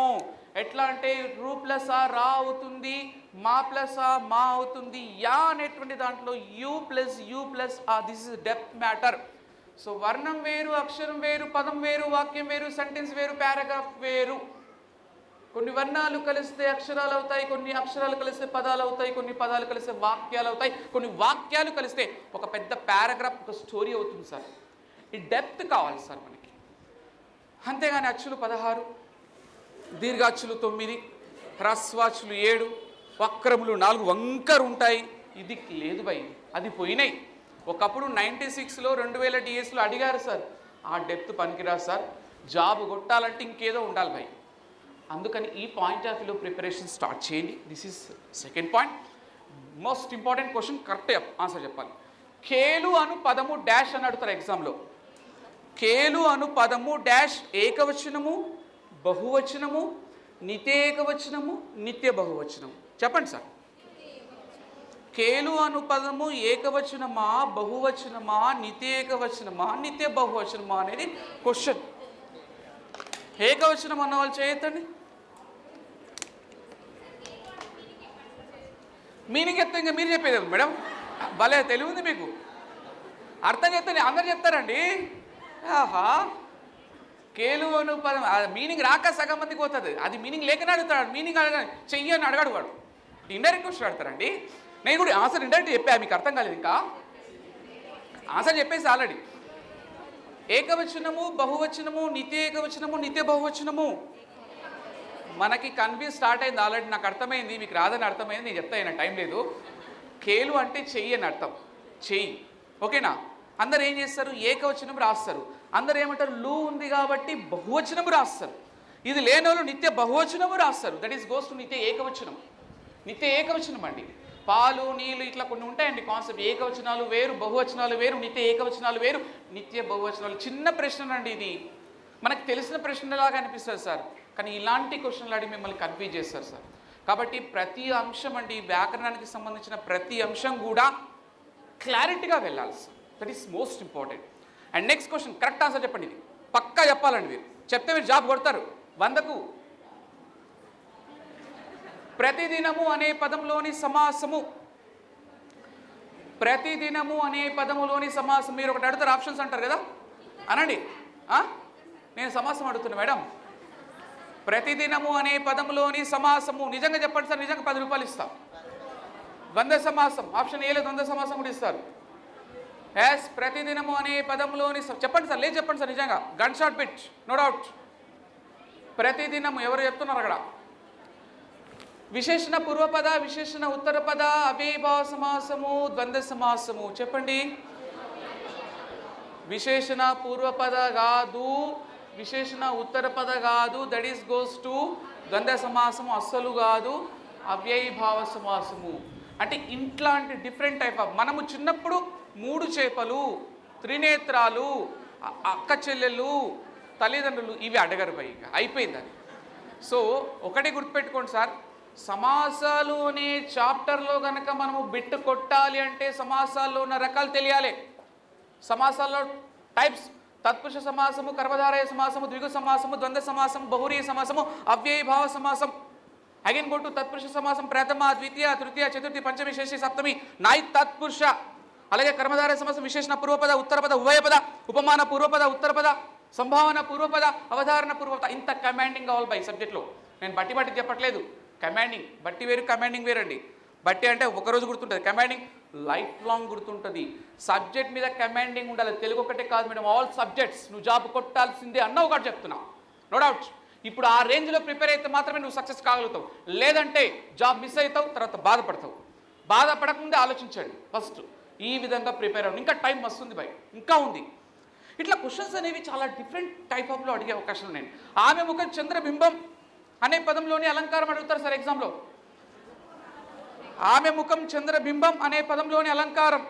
Speaker 1: ఎట్లా అంటే రూ ప్లస్ ఆ రా అవుతుంది, మా ప్లస్ ఆ మా అవుతుంది, యా అనేటువంటి దాంట్లో యు ప్లస్ ఆ. This is depth matter. So వర్ణం వేరు, అక్షరం వేరు, పదం వేరు, వాక్యం వేరు, సెంటెన్స్ వేరు, పారాగ్రాఫ్ వేరు. కొన్ని వర్ణాలు కలిస్తే అక్షరాలు అవుతాయి, కొన్ని అక్షరాలు కలిస్తే పదాలు అవుతాయి, కొన్ని పదాలు కలిస్తే వాక్యాలు అవుతాయి, కొన్ని వాక్యాలు కలిస్తే ఒక పెద్ద పారాగ్రాఫ్, ఒక స్టోరీ అవుతుంది సార్. ఈ డెప్త్ కావాలి సార్ మనకి. అంతేగాని అచ్చులు 16, దీర్ఘాచ్చులు 9, హ్రస్వాచ్చులు 7, వక్రములు 4 వంకరు ఉంటాయి. ఇది లేదు భయ్, అది పోయినాయి. ఒకప్పుడు 96లో 2000 డిఎస్లో అడిగారు సార్. ఆ డెప్త్ పనికిరాదు సార్. జాబ్ కొట్టాలంటే ఇంకేదో ఉండాలి భయ్. అందుకని ఈ పాయింట్ ఆఫ్ వ్యూలో ప్రిపరేషన్ స్టార్ట్ చేయండి. This is second point. Most important question correct answer చెప్పాలి. కేలు అను పదము డాష్ అని అడుగుతారు ఎగ్జామ్లో. కేలు అను పదము డాష్ ఏకవచనము, బహువచనము, నిత్యేకవచనము, నిత్య బహువచనము. చెప్పండి సార్. కేలు అను పదము ఏకవచనమా, బహువచనమా, నిత్యేకవచనమా, నిత్య బహువచనమా అనేది క్వశ్చన్. ఏకవచనం అన్న వాళ్ళు చేయొద్దండి. మీనింగ్ చెప్తే ఇంకా మీరు చెప్పేది మేడం, భలే తెలివి ఉంది మీకు. అర్థం చెప్తే అందరు చెప్తారండి. ఆహా, కేలు అను పదం మీనింగ్ రాక సగం మందికి పోతుంది. అది మీనింగ్ లేకనే అడుగుతాడు. మీనింగ్ అడగ చెయ్యి అని అడగాడు వాడు. ఇండైరెక్ట్ క్వశ్చన్ అడతారండి. నేను కూడా ఆన్సర్ ఇండైరెక్ట్ చెప్పా, మీకు అర్థం కాలేదు. ఇంకా ఆన్సర్ చెప్పేసి ఆల్రెడీ. ఏకవచనము, బహువచనము, నిత్య ఏకవచనము, నిత్య బహువచనము. మనకి కన్ఫ్యూజ్ స్టార్ట్ అయింది ఆల్రెడీ. నాకు అర్థమైంది, మీకు రాదని అర్థమైంది. నేను చెప్తాను, టైం లేదు. కేలు అంటే చెయ్యి అని అర్థం, చెయ్యి. ఓకేనా? అందరు ఏం చేస్తారు? ఏకవచనం రాస్తారు. అందరు ఏమంటారు? లు ఉంది కాబట్టి బహువచనము రాస్తారు. ఇది లేని వాళ్ళు నిత్య బహువచనము రాస్తారు. దట్ ఈస్ గోస్ టు నిత్య ఏకవచనం. నిత్య ఏకవచనం అండి. పాలు, నీళ్ళు ఇట్లా కొన్ని ఉంటాయండి కాన్సెప్ట్. ఏకవచనాలు వేరు, బహువచనాలు వేరు, నిత్య ఏకవచనాలు వేరు, నిత్య బహువచనాలు. చిన్న ప్రశ్న అండి ఇది. మనకు తెలిసిన ప్రశ్నలాగా అనిపిస్తుంది సార్, కానీ ఇలాంటి క్వశ్చన్లు అడిగి మిమ్మల్ని కన్ఫ్యూజ్ చేస్తారు సార్. కాబట్టి ప్రతి అంశం అండి, వ్యాకరణానికి సంబంధించిన ప్రతి అంశం కూడా క్లారిటీగా వెళ్ళాలి sir. That is most important. And next question correct answer చెప్పండి. ఇది పక్కా చెప్పాలండి. మీరు చెప్తే మీరు జాబ్ కొడతారు 100కు. ప్రతిదినము అనే పదంలోని సమాసము. ప్రతిదినము అనే పదములోని సమాసం. మీరు ఒకటి అడుగుతారు, ఆప్షన్స్ అంటారు కదా, అనండి. నేను సమాసం అడుగుతున్నా మేడం. ప్రతిదినము అనే పదంలోని సమాసము. నిజంగా చెప్పండి సార్, నిజంగా 10 రూపాయలు ఇస్తా. ద్వంద్వ సమాసం ఆప్షన్ ఏ లేదు, ద్వంద్వ సమాసం కూడా ఇస్తారు. ఎస్, ప్రతిదినము అనే పదంలోని చెప్పండి సార్, లేదు చెప్పండి సార్, నిజంగా gun shot bit, no doubt. ప్రతిదినము ఎవరు చెప్తున్నారు అక్కడ? విశేషణ పూర్వపద, విశేషణ ఉత్తర పద, అవ్యయభావ సమాసము, ద్వంద్వ సమాసము. చెప్పండి. విశేషణ పూర్వపద కాదు, విశేషణ ఉత్తర పద కాదు, దట్ ఈస్ గోస్ టు ద్వంద్వ సమాసము. అస్సలు కాదు, అవ్యయభావ సమాసము. అంటే ఇట్లాంటి డిఫరెంట్ టైప్ ఆఫ్. మనము చిన్నప్పుడు 3 చేపలు, త్రినేత్రాలు, అక్క చెల్లెలు, తల్లిదండ్రులు ఇవి అడగరు పైగా, అయిపోయింది అది. సో ఒకటి గుర్తుపెట్టుకోండి సార్, సమాసాలు అనే చాప్టర్లో కనుక మనము బిట్ కొట్టాలి అంటే సమాసాల్లో ఉన్న రకాలు తెలియాలి. సమాసాల్లో టైప్స్: తత్పురుష సమాసము, కర్మధారయ సమాసము, ద్విగు సమాసము, ద్వంద్వ సమాసం, బహురీయ సమాసము, అవ్యయభావ సమాసం. అగైన్ గో టు తత్పురుష సమాసం ప్రథమ, ద్వితీయ, తృతీయ, చతుర్థి, పంచమి, షష్ఠి, సప్తమి, నాయి తత్పురుష. అలాగే కర్మధారయ సమాసం విశేషణ పూర్వపద, ఉత్తరపద, ఉభయపద, ఉపమాన పూర్వపద, ఉత్తరపద, సంభావన పూర్వపద, అవధారణ పూర్వపద. ఇంత కమాండింగ్ కావాలి బై సబ్జెక్ట్లో. నేను బట్టి చెప్పట్లేదు. కమాండింగ్ బట్టి వేరు, కమాండింగ్ వేరండి. బట్టి అంటే ఒకరోజు గుర్తుంటుంది, కమాండింగ్ లైఫ్ లాంగ్ గుర్తుంటుంది. సబ్జెక్ట్ మీద కమాండింగ్ ఉండాలి. తెలుగు ఒకటే కాదు మేడం, ఆల్ సబ్జెక్ట్స్. నువ్వు జాబ్ కొట్టాల్సిందే అన్న ఒకటి చెప్తున్నా, నో డౌట్. ఇప్పుడు ఆ రేంజ్లో ప్రిపేర్ అయితే మాత్రమే నువ్వు సక్సెస్ కాగలుగుతావు. లేదంటే జాబ్ మిస్ అవుతావు, తర్వాత బాధపడతావు. బాధపడకముందే ఆలోచించండి ఫస్ట్. ఈ విధంగా ప్రిపేర్ అవ్వండి. ఇంకా టైం వస్తుంది బై, ఇంకా ఉంది. ఇట్లా క్వశ్చన్స్ అనేవి చాలా డిఫరెంట్ టైప్ ఆఫ్లో అడిగే అవకాశం ఉన్నాయి. ఆమె ముఖం చంద్రబింబం అనే పదంలోని అలంకారం అడుగుతారు సార్ ఎగ్జామ్లో. ఆమె ముఖం చంద్రబింబం అనే పదంలోని అలంకారం.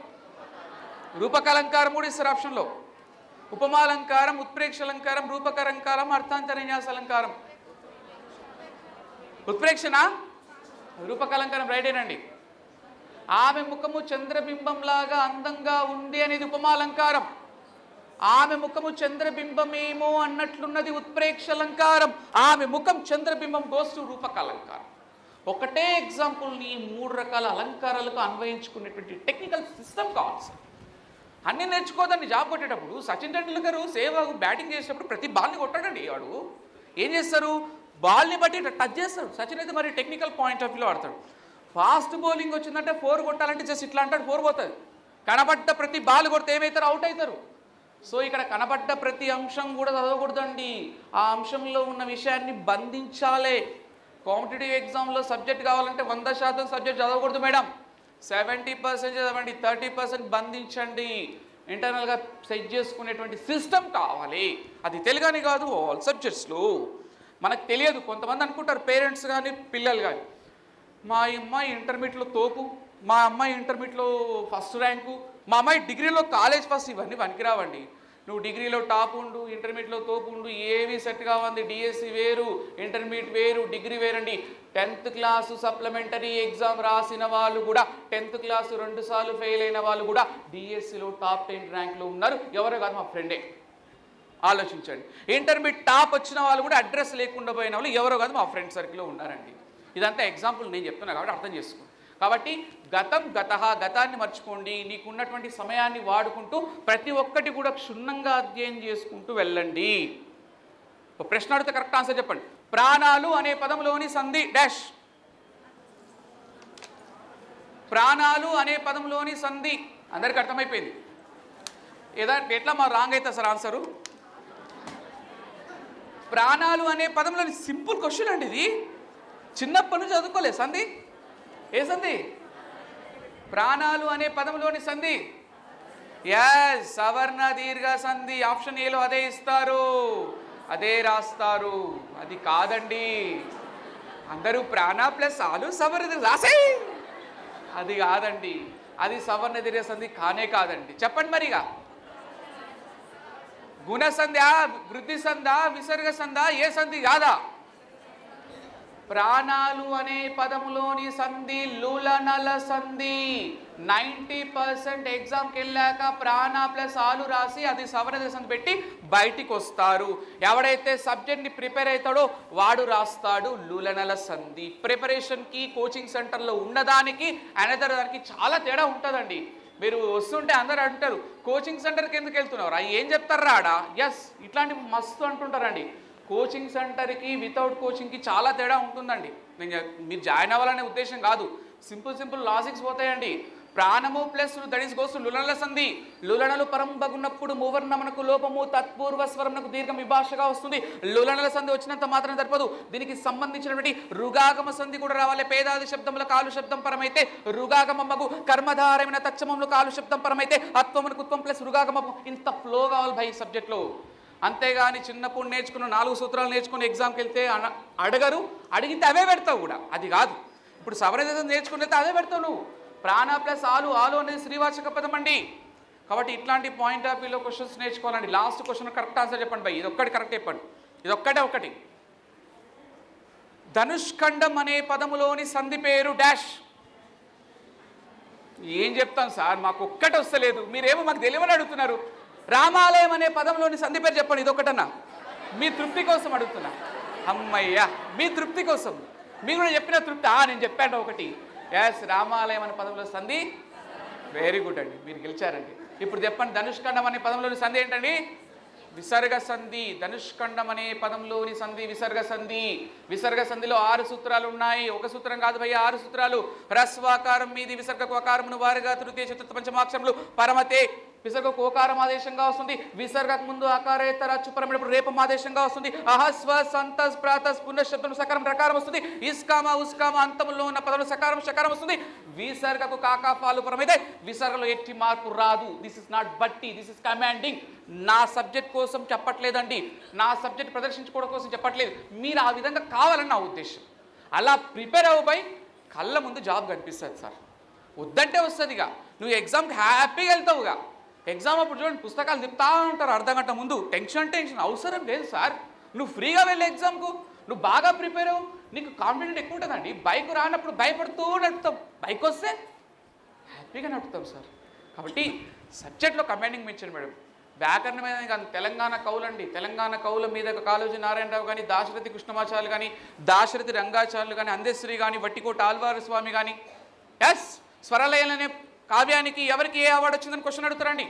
Speaker 1: రూపక అలంకారం కూడా ఇస్తారు ఆప్షన్లో. ఉపమాలంకారం, ఉత్ప్రేక్ష అలంకారం, రూపక అలంకారం, అర్థాంతరన్యాస అలంకారం. ఉత్ప్రేక్షణ, రూపక అలంకారం రైటేనండి. ఆమె ముఖము చంద్రబింబంలాగా అందంగా ఉంది అనేది ఉపమాలంకారం. ఆమె ముఖము చంద్రబింబమేమో అన్నట్లున్నది ఉత్ప్రేక్ష అలంకారం. ఆమె ముఖం చంద్రబింబం గోస్ టు రూపక అలంకారం. ఒకటే ఎగ్జాంపుల్ని 3 రకాల అలంకారాలకు అన్వయించుకునేటువంటి టెక్నికల్ సిస్టమ్ కావాలి సార్. అన్నీ నేర్చుకోదండి జాబ్ కొట్టేటప్పుడు. సచిన్ టెండూల్కర్ సేవకు బ్యాటింగ్ చేసేటప్పుడు ప్రతి బాల్ని కొట్టాడండి. వాడు ఏం చేస్తారు? బాల్ని బట్టి టచ్ చేస్తాడు. సచిన్ అయితే మరి టెక్నికల్ పాయింట్ ఆఫ్ వ్యూలో ఆడతాడు. ఫాస్ట్ బౌలింగ్ వచ్చిందంటే 4 కొట్టాలంటే జస్ట్ ఇట్లా అంటాడు, 4 పోతుంది. కనబడ్డ ప్రతి బాల్ కొడితే ఏమవుతారు? అవుట్ అవుతారు. సో ఇక్కడ కనబడ్డ ప్రతి అంశం కూడా చదవకూడదండి. ఆ అంశంలో ఉన్న విషయాన్ని బంధించాలి. కాంపిటేటివ్ ఎగ్జామ్లో సబ్జెక్ట్ కావాలంటే 100% సబ్జెక్ట్ చదవకూడదు మేడం. 70% చదవండి, 30% బంధించండి. ఇంటర్నల్గా సెట్ చేసుకునేటువంటి సిస్టమ్ కావాలి. అది తెలుగని కాదు, ఆల్ సబ్జెక్ట్స్లో. మనకు తెలియదు, కొంతమంది అనుకుంటారు పేరెంట్స్ కానీ పిల్లలు కానీ, మా అమ్మాయి ఇంటర్మీడియట్లో తోపు, మా అమ్మాయి ఇంటర్మీడియట్లో ఫస్ట్ ర్యాంకు, మా అమ్మాయి డిగ్రీలో కాలేజ్ ఫస్ట్. ఇవన్నీ పనికిరావండి. నువ్వు డిగ్రీలో టాప్ ఉండు, ఇంటర్మీడియట్లో తోపు ఉండు, ఏవి సెట్ కావాలి. డిఎస్సి వేరు, ఇంటర్మీడియట్ వేరు, డిగ్రీ వేరండి. 10th క్లాసు సప్లిమెంటరీ ఎగ్జామ్ రాసిన వాళ్ళు కూడా, 10th క్లాసు 2 సార్లు ఫెయిల్ అయిన వాళ్ళు కూడా డిఎస్సిలో టాప్ 10 ర్యాంక్లో ఉన్నారు. ఎవరో కాదు, మా ఫ్రెండే. ఆలోచించండి. ఇంటర్మీడియట్ టాప్ వచ్చిన వాళ్ళు కూడా అడ్రస్ లేకుండా పోయిన వాళ్ళు ఎవరో కాదు, మా ఫ్రెండ్ సర్కిల్లో ఉన్నారండి. ఇదంతా ఎగ్జాంపుల్ నేను చెప్తున్నా కాబట్టి అర్థం చేసుకోండి. కాబట్టి గతాన్ని మర్చిపోండి. నీకున్నటువంటి సమయాన్ని వాడుకుంటూ ప్రతి ఒక్కటి కూడా క్షుణ్ణంగా అధ్యయనం చేసుకుంటూ వెళ్ళండి. ఒక ప్రశ్న అడిగితే కరెక్ట్ ఆన్సర్ చెప్పండి. ప్రాణాలు అనే పదంలోని సంధి డాష్. ప్రాణాలు అనే పదంలోని సంధి అందరికి అర్థమైపోయింది. ఎట్లా మా రాంగ్ అయితే సార్ ఆన్సరు? ప్రాణాలు అనే పదంలోని సింపుల్ క్వశ్చన్ అండి ఇది. చిన్నప్పటి నుంచి చదువుకోలేదు సంధి. ఏ సంధి? ప్రాణాలు అనే పదంలోని సంధి. ఎస్, సవర్ణ దీర్ఘ సంధి. ఆప్షన్ ఏలో అదే ఇస్తారు, అదే రాస్తారు. అది కాదండి. అందరూ ప్రాణ ప్లస్ ఆలు సవర్ణ రాసే, అది కాదండి. అది సవర్ణ దీర్ఘ సంధి కానే కాదండి. చెప్పండి మరిగా. గుణ సంధ్యా, వృద్ధి సంధ్యా, విసర్గ సంధ్యా, ఏ సంధి కాదా? ప్రాణాలు అనే పదములోని సంధి లులనల సంధి. 90% ఎగ్జామ్కి వెళ్ళాక ప్రాణ ప్లస్ ఆలు రాసి అది సవర్ణ సంధి పెట్టి బయటికి వస్తారు. ఎవడైతే సబ్జెక్ట్ని ప్రిపేర్ అవుతాడో వాడు రాస్తాడు లులనల సంధి. ప్రిపరేషన్కి కోచింగ్ సెంటర్లో ఉన్నదానికి అనదర్ దానికి చాలా తేడా ఉంటుందండి. మీరు వస్తుంటే అందరూ అంటారు, కోచింగ్ సెంటర్కి ఎందుకు వెళ్తున్నారు, అవి ఏం చెప్తారు రాడా? ఎస్, ఇట్లాంటి మస్తు అంటుంటారండి. కోచింగ్ సెంటర్కి వితౌట్ కోచింగ్కి చాలా తేడా ఉంటుందండి. మీరు జాయిన్ అవ్వాలనే ఉద్దేశం కాదు, సింపుల్ లాజిక్స్ పోతాయండి. ప్రాణము plus that is goes to లులనల సంధి. లులనలు పరంబగున్నప్పుడు మూవర్ణమునకు లోపము తత్పూర్వ స్వరమునకు దీర్ఘం విభాషగా వస్తుంది. లులనల సంధి వచ్చినంత మాత్రం సరిపోదు, దీనికి సంబంధించినటువంటి రుగాగమ సంధి కూడా రావాలి. పేదాది శబ్దముల కాలు శబ్దం పరమైతే రుగాగమమ్మగు, కర్మధారమైన తచ్చమములు కాలు శబ్దం పరమైతే అత్వమునకు ఉత్వం ప్లస్ రుగాగమము. ఇంత ఫ్లో కావాలి భై సబ్జెక్ట్లో. అంతేగాని చిన్నప్పుడు నేర్చుకున్న 4 సూత్రాలు నేర్చుకుని ఎగ్జామ్కి వెళ్తే అడగరు, అడిగితే అవే పెడతావు కూడా. అది కాదు. ఇప్పుడు సవర్ణ నేర్చుకుని అదే పెడతావు నువ్వు. ప్రాణ ప్లస్ ఆలు, ఆలు అనేది శ్రీవాచక పదం అండి. కాబట్టి ఇట్లాంటి పాయింట్ ఆఫ్ వ్యూలో క్వశ్చన్స్ నేర్చుకోవాలండి. లాస్ట్ క్వశ్చన్ కరెక్ట్ ఆన్సర్ చెప్పండి భయ్. ఇది ఒక్కటి కరెక్ట్ చెప్పండి. ఇది ఒకటి. ధనుష్ఖండం అనే పదములోని సంధి పేరు డాష్. ఏం చెప్తాను సార్, మాకు ఒక్కటి వస్తలేదు, మీరేమో మాకు తెలియని అడుగుతున్నారు. రామాలయం అనే పదంలోని సంధి పేరు చెప్పండి. ఇది ఒకటన్నా, మీ తృప్తి కోసం అడుగుతున్నా. అమ్మయ్యా, మీ తృప్తి కోసం. మీరు కూడా చెప్పిన తృప్తి. నేను చెప్పాను ఒకటి. ఎస్, రామాలయం అనే పదంలో సంధి. వెరీ గుడ్ అండి, మీరు గెలిచారండి. ఇప్పుడు చెప్పండి, ధనుష్ఖండం అనే పదంలోని సంధి ఏంటండి? విసర్గ సంధి. ధనుష్ఖండం అనే పదంలోని సంధి విసర్గ సంధి. విసర్గ సంధిలో 6 సూత్రాలు ఉన్నాయి. ఒక సూత్రం కాదు భయ్య, 6 సూత్రాలు. హ్రస్వాకారం మీది విసర్గకు ఆకారమును వారుగా తృతీయ చతుర్థ పంచమాక్షరములు పరమతే. విసర్గకు ఓకారం ఆదేశంగా వస్తుంది. విసర్గకు ముందు ఆకారేతర అచ్చుపరమైనప్పుడు రేపం ఆదేశంగా వస్తుంది. అహస్వ సంతస్ ప్రాతస్ పునఃశబ్దం సకారం రకారం వస్తుంది. ఇస్కామ ఉస్కామ అంతములో ఉన్న పదములు సకారం శకారం వస్తుంది. విసర్గకు కాకాపాలు పరమైతే విసర్గలో ఎట్టి మార్పు రాదు. దిస్ ఇస్ నాట్ బట్టి, దిస్ ఇస్ కమాండింగ్. నా సబ్జెక్ట్ కోసం చెప్పట్లేదండి, నా సబ్జెక్ట్ ప్రదర్శించుకోవడం కోసం చెప్పట్లేదు. మీరు ఆ విధంగా కావాలని నా ఉద్దేశం. అలా ప్రిపేర్ అవ్వబోయి కళ్ళ ముందు జాబ్ కనిపిస్తుంది సార్. వద్దంటే వస్తుందిగా. నువ్వు ఎగ్జామ్కి హ్యాపీగా వెళ్తావుగా. ఎగ్జామ్ అప్పుడు చూడండి, పుస్తకాలు తిప్పుతా ఉంటారు అర్ధగంట ముందు. టెన్షన్ అవసరం లేదు సార్. నువ్వు ఫ్రీగా వెళ్ళే ఎగ్జామ్కు, నువ్వు బాగా ప్రిపేర్ అవ్వు, నీకు కాన్ఫిడెంట్ ఎక్కువ ఉంటుందండి. బైక్ రానప్పుడు భయపడుతూ నడుపుతాం, బైక్ వస్తే హ్యాపీగా నడుపుతాం సార్. కాబట్టి సబ్జెక్ట్లో కమాండింగ్ మెన్షన్ మేడం. వ్యాకరణం మీద కానీ తెలంగాణ కవులండి. తెలంగాణ కవుల మీద కాళోజీ నారాయణరావు కానీ, దాశరథి కృష్ణమాచార్యులు కానీ, దాశరథి రంగాచార్యులు కానీ, అందశ్రీ కానీ, వట్టికోట ఆల్వారు స్వామి కానీ. ఎస్, స్వరలయలు అనే కావ్యానికి ఎవరికి ఏ అవార్డు వచ్చిందని క్వశ్చన్ అడుగుతారండి.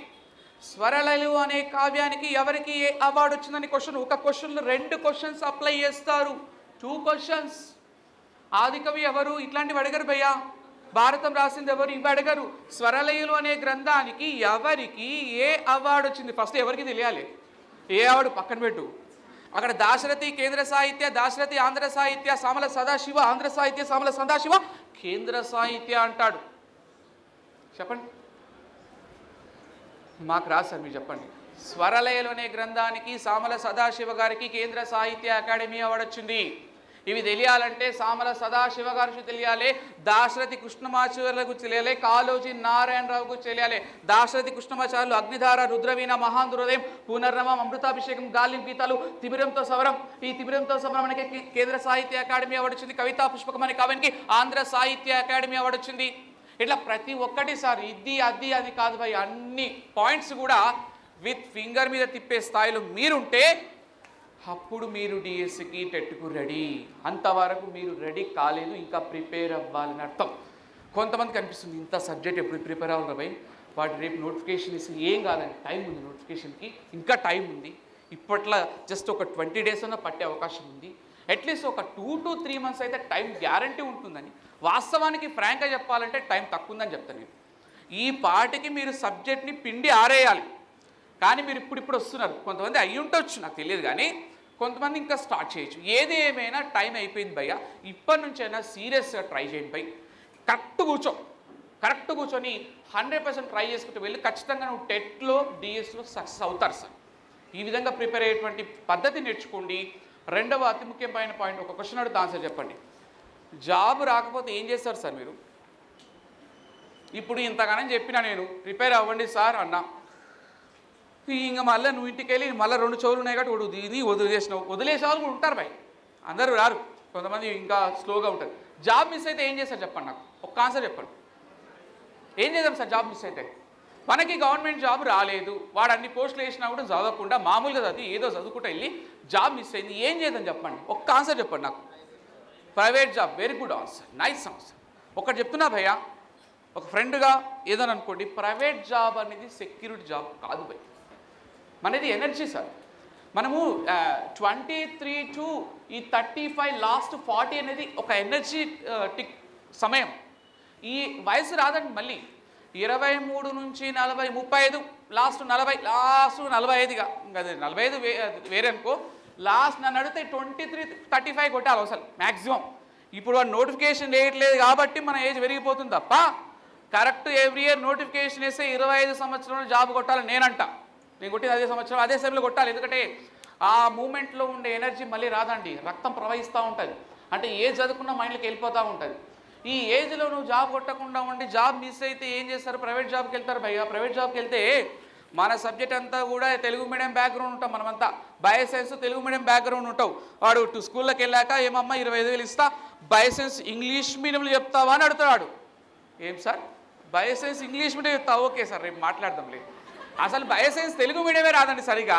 Speaker 1: స్వరలయలు అనే కావ్యానికి ఎవరికి ఏ అవార్డు వచ్చిందని క్వశ్చన్. ఒక క్వశ్చన్లో 2 క్వశ్చన్స్ అప్లై చేస్తారు. 2 క్వశ్చన్స్. ఆదికవి ఎవరు, ఇట్లాంటివి అడగరు భయ్యా. భారతం రాసింది ఎవరు, ఇవి అడగరు. స్వరలయలు అనే గ్రంథానికి ఎవరికి ఏ అవార్డు వచ్చింది ఫస్ట్ ఎవరికి తెలియాలి. ఏ అవార్డు పక్కన పెట్టు. అక్కడ దాశరథి కేంద్ర సాహిత్య, దాశరథి ఆంధ్ర సాహిత్య, సామల సదాశివ ఆంధ్ర సాహిత్య, సామల సదాశివ కేంద్ర సాహిత్య అంటాడు. చెప్పండి. మాకు రాదు సార్, మీరు చెప్పండి. స్వరలయలోనే గ్రంథానికి సామల సదాశివ గారికి కేంద్ర సాహిత్య అకాడమీ అవార్డు వచ్చింది. ఇవి తెలియాలంటే సామల సదాశివ గారికి తెలియాలి, దాశరథి కృష్ణమాచార్యులకు తెలియాలి, కాళోజీ నారాయణరావుకు తెలియాలి. దాశరథి కృష్ణమాచార్యులు అగ్నిధార, రుద్రవీణ, మహాంధ్రోదయం, పునర్నవం, అమృతాభిషేకం, గాలిం గీతాలు, తిమిరంతో సమరం. ఈ తిమిరంతో సమరం మనకి కేంద్ర సాహిత్య అకాడమీ అవార్డు వచ్చింది. కవితా పుష్పకం అనే కావ్యానికి ఆంధ్ర సాహిత్య అకాడమీ అవార్డు వచ్చింది. ఇట్లా ప్రతి ఒక్కటి సార్, ఇది అది అది కాదు భయ్, అన్ని పాయింట్స్ కూడా విత్ ఫింగర్ మీద తిప్పే స్థాయిలో మీరుంటే అప్పుడు మీరు డిఎస్సికి టెట్కు రెడీ. అంతవరకు మీరు రెడీ కాలేదు, ఇంకా ప్రిపేర్ అవ్వాలని అర్థం. కొంతమందికి అనిపిస్తుంది ఇంత సబ్జెక్ట్ ఎప్పుడు ప్రిపేర్ అవ్వాలి భయ్, వాటి రేపు నోటిఫికేషన్ ఇస్తే ఏం కాదండి, టైం ఉంది, నోటిఫికేషన్కి ఇంకా టైం ఉంది. ఇప్పట్లో జస్ట్ ఒక 20 days అన్న పట్టే అవకాశం ఉంది. అట్లీస్ట్ ఒక 2 to 3 months అయితే టైం గ్యారంటీ ఉంటుందని. వాస్తవానికి ఫ్రాంక్గా చెప్పాలంటే టైం తక్కువ ఉందని చెప్తాను నేను. ఈ పాటికి మీరు సబ్జెక్ట్ని పిండి ఆరేయాలి. కానీ మీరు ఇప్పుడు వస్తున్నారు, కొంతమంది అయ్యి ఉండొచ్చు, నాకు తెలియదు, కానీ కొంతమంది ఇంకా స్టార్ట్ చేయొచ్చు. ఏది ఏమైనా టైం అయిపోయింది భయ్య, ఇప్పటి నుంచైనా సీరియస్గా ట్రై చేయండి భయ్. కరెక్ట్ కూర్చొని 100% ట్రై చేసుకుంటూ వెళ్ళి ఖచ్చితంగా నువ్వు టెట్లో డిఎస్లో సక్సెస్ అవుతారు సార్. ఈ విధంగా ప్రిపేర్ అయ్యేటువంటి పద్ధతి నేర్చుకోండి. రెండవ అతి ముఖ్యమైన పాయింట్, ఒక క్వశ్చన్ అడుగుతా ఆన్సర్ చెప్పండి. జాబ్ రాకపోతే ఏం చేస్తారు సార్ మీరు? ఇప్పుడు ఇంతగానని చెప్పినా నేను ప్రిపేర్ అవ్వండి సార్ అన్నా, ఇంకా మళ్ళీ నువ్వు ఇంటికి వెళ్ళి మళ్ళీ 2 చెవులు ఉన్నాయి కాబట్టి ఇది వదిలేసే వాళ్ళు కూడా ఉంటారు భయ్, అందరూ రారు, కొంతమంది ఇంకా స్లోగా ఉంటారు. జాబ్ మిస్ అయితే ఏం చేస్తారు చెప్పండి, నాకు ఒక్క ఆన్సర్ చెప్పండి. ఏం చేద్దాం సార్ జాబ్ మిస్ అయితే? మనకి గవర్నమెంట్ జాబ్ రాలేదు, వాడు అన్ని పోస్టులు వేసినా కూడా చదవకుండా మామూలుగా చదివి ఏదో చదువుకుంటూ వెళ్ళి జాబ్ మిస్ అయింది, ఏం చేద్దాం చెప్పండి, ఒక్క ఆన్సర్ చెప్పండి నాకు. Private job. Very good answer, nice answer. ఒకటి చెప్తున్నా భయ్య, ఒక ఫ్రెండ్గా ఏదని అనుకోండి, ప్రైవేట్ జాబ్ అనేది సెక్యూరిటీ జాబ్ కాదు భయ్, మనది ఎనర్జీ సార్. మనము 23 to 35 లాస్ట్ 40 అనేది ఒక ఎనర్జీ టిక్ సమయం. ఈ వయసు రాదండి మళ్ళీ. 23 నుంచి 40, 35, లాస్ట్ 40, లాస్ట్ 45గా, ఇంకా అదే 45 వేరే అనుకో. లాస్ట్ నన్ను అడిగితే 23, 35 కొట్టాలి అసలు మ్యాక్సిమం. ఇప్పుడు వాడు నోటిఫికేషన్ వేయట్లేదు కాబట్టి మన ఏజ్ పెరిగిపోతుంది తప్ప, కరెక్ట్ ఎవ్రీ ఇయర్ నోటిఫికేషన్ వేస్తే 25 సంవత్సరంలో జాబ్ కొట్టాలని నేనంట. నేను కొట్టింది అదే సంవత్సరం, అదే సమయంలో కొట్టాలి. ఎందుకంటే ఆ మూమెంట్లో ఉండే ఎనర్జీ మళ్ళీ రాదండి, రక్తం ప్రవహిస్తూ ఉంటుంది. అంటే ఏజ్ చదువుకున్న మైండ్లోకి వెళ్ళిపోతూ ఉంటుంది. ఈ ఏజ్లో నువ్వు జాబ్ కొట్టకుండా ఉండి జాబ్ మిస్ అయితే ఏం చేస్తారు? ప్రైవేట్ జాబ్కి వెళ్తారు భయ్య. ప్రైవేట్ జాబ్కి వెళ్తే మన సబ్జెక్ట్ అంతా కూడా తెలుగు మీడియం బ్యాక్గ్రౌండ్ ఉంటాం మనమంతా, బయోసైన్స్ తెలుగు మీడియం బ్యాక్గ్రౌండ్ ఉంటావు. వాడు స్కూల్లోకి వెళ్ళాక ఏమమ్మా 25,000 ఇస్తా, బయోసైన్స్ ఇంగ్లీష్ మీడియంలో చెప్తావా అని అడుగుతాడు. ఏం సార్ బయోసైన్స్ ఇంగ్లీష్ మీడియం చెప్తావు? ఓకే సార్ రేపు మాట్లాడదాంలే. అసలు బయోసైన్స్ తెలుగు మీడియమే రాదండి సరిగా,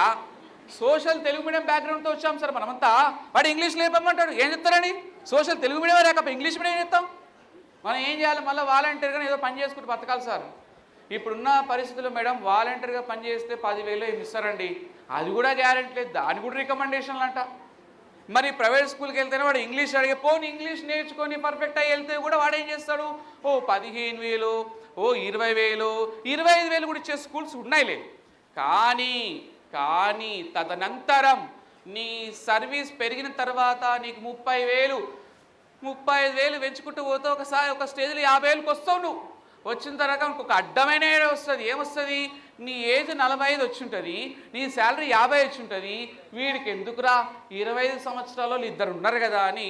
Speaker 1: సోషల్ తెలుగు మీడియం బ్యాక్గ్రౌండ్తో వచ్చాం సార్ మనమంతా. వాడు ఇంగ్లీష్ లేపమంటాడు, ఏం చెప్తారని? సోషల్ తెలుగు మీడియమే రాకపోతే ఇంగ్లీష్ మీడియం చెప్తాం. మనం ఏం చేయాలి? మళ్ళీ వాలంటీర్గా ఏదో పని చేసుకుంటూ బతకాలి సార్. ఇప్పుడున్న పరిస్థితుల్లో మేడం వాలంటీర్గా పని చేస్తే 10,000 ఏమి ఇస్తారండి, అది కూడా గ్యారెంటీ లేదు, దాని కూడా రికమెండేషన్లు అంట. మరి ప్రైవేట్ స్కూల్కి వెళ్తేనే వాడు ఇంగ్లీష్ అడిగే, పోనీ ఇంగ్లీష్ నేర్చుకొని పర్ఫెక్ట్ అయ్యి వెళ్తే కూడా వాడు ఏం చేస్తాడు? 15,000, 20,000, 25,000 కూడా ఇచ్చే స్కూల్స్ ఉన్నాయిలే. కానీ తదనంతరం నీ సర్వీస్ పెరిగిన తర్వాత నీకు 30,000, 35,000 పెంచుకుంటూ పోతే ఒకసారి ఒక స్టేజ్లో 50,000కి వస్తావు. నువ్వు వచ్చిన తర్వాత ఇంకొక అడ్డమైన వస్తుంది. ఏమొస్తుంది? నీ ఏజ్ 45 వచ్చి ఉంటుంది, నీ శాలరీ 50 వచ్చి ఉంటుంది. వీడికి ఎందుకురా 25 సంవత్సరాలు ఇద్దరు ఉన్నారు కదా అని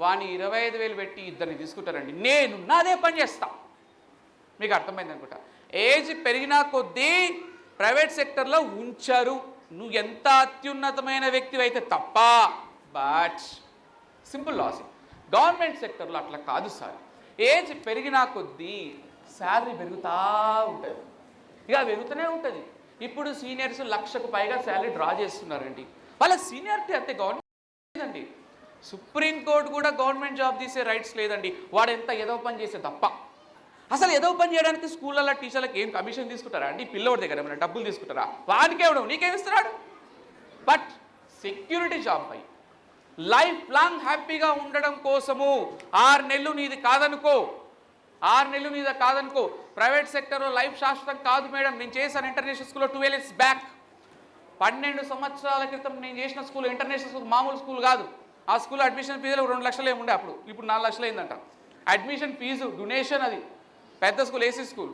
Speaker 1: వాని 25,000 పెట్టి ఇద్దరిని తీసుకుంటారండి. నేను నాదే పని చేస్తా. మీకు అర్థమైంది అనుకుంటా. ఏజ్ పెరిగినా కొద్దీ ప్రైవేట్ సెక్టర్లో ఉంచారు, నువ్వు ఎంత అత్యున్నతమైన వ్యక్తి అయితే తప్ప. బట్ సింపుల్ లాజిక్, గవర్నమెంట్ సెక్టర్లో అట్లా కాదు సార్. ఏజ్ పెరిగినా కొద్దీ శాలరీ పెరుగుతూ ఉంటుంది, ఇక పెరుగుతూనే ఉంటుంది. ఇప్పుడు సీనియర్స్ 1,00,000కు పైగా శాలరీ డ్రా చేస్తున్నారండి. వాళ్ళ సీనియారిటీ అంతే, గవర్నమెంట్ లేదండి. సుప్రీంకోర్టు కూడా గవర్నమెంట్ జాబ్ తీసే రైట్స్ లేదండి, వాడు ఎంత ఏదో పని చేసే తప్ప. అసలు ఏదో పని చేయడానికి స్కూళ్ళల్లో టీచర్లకు ఏం కమిషన్ తీసుకుంటారా అండి? పిల్లోడి దగ్గర ఏమైనా డబ్బులు తీసుకుంటారా? వాడికే ఇవ్వడం, నీకేమిస్తున్నాడు? బట్ సెక్యూరిటీ జాబ్ పై లైఫ్ లాంగ్ హ్యాపీగా ఉండడం కోసము 6 నెలలు నీది కాదనుకో, 6 నెలలు నీది కాదనుకో. ప్రైవేట్ సెక్టర్లో లైఫ్ శాశ్వతం కాదు మేడం. నేను చేశాను ఇంటర్నేషనల్ స్కూల్లో 12 years బ్యాక్, 12 సంవత్సరాల క్రితం నేను చేసిన స్కూల్ ఇంటర్నేషనల్ స్కూల్, మామూలు స్కూల్ కాదు. ఆ స్కూల్లో అడ్మిషన్ ఫీజులు 2 లక్షలు ఏముండే అప్పుడు, ఇప్పుడు 4 లక్షలు అయిందంట అడ్మిషన్ ఫీజు, డొనేషన్. అది పెద్ద స్కూల్, ఏసీ స్కూల్.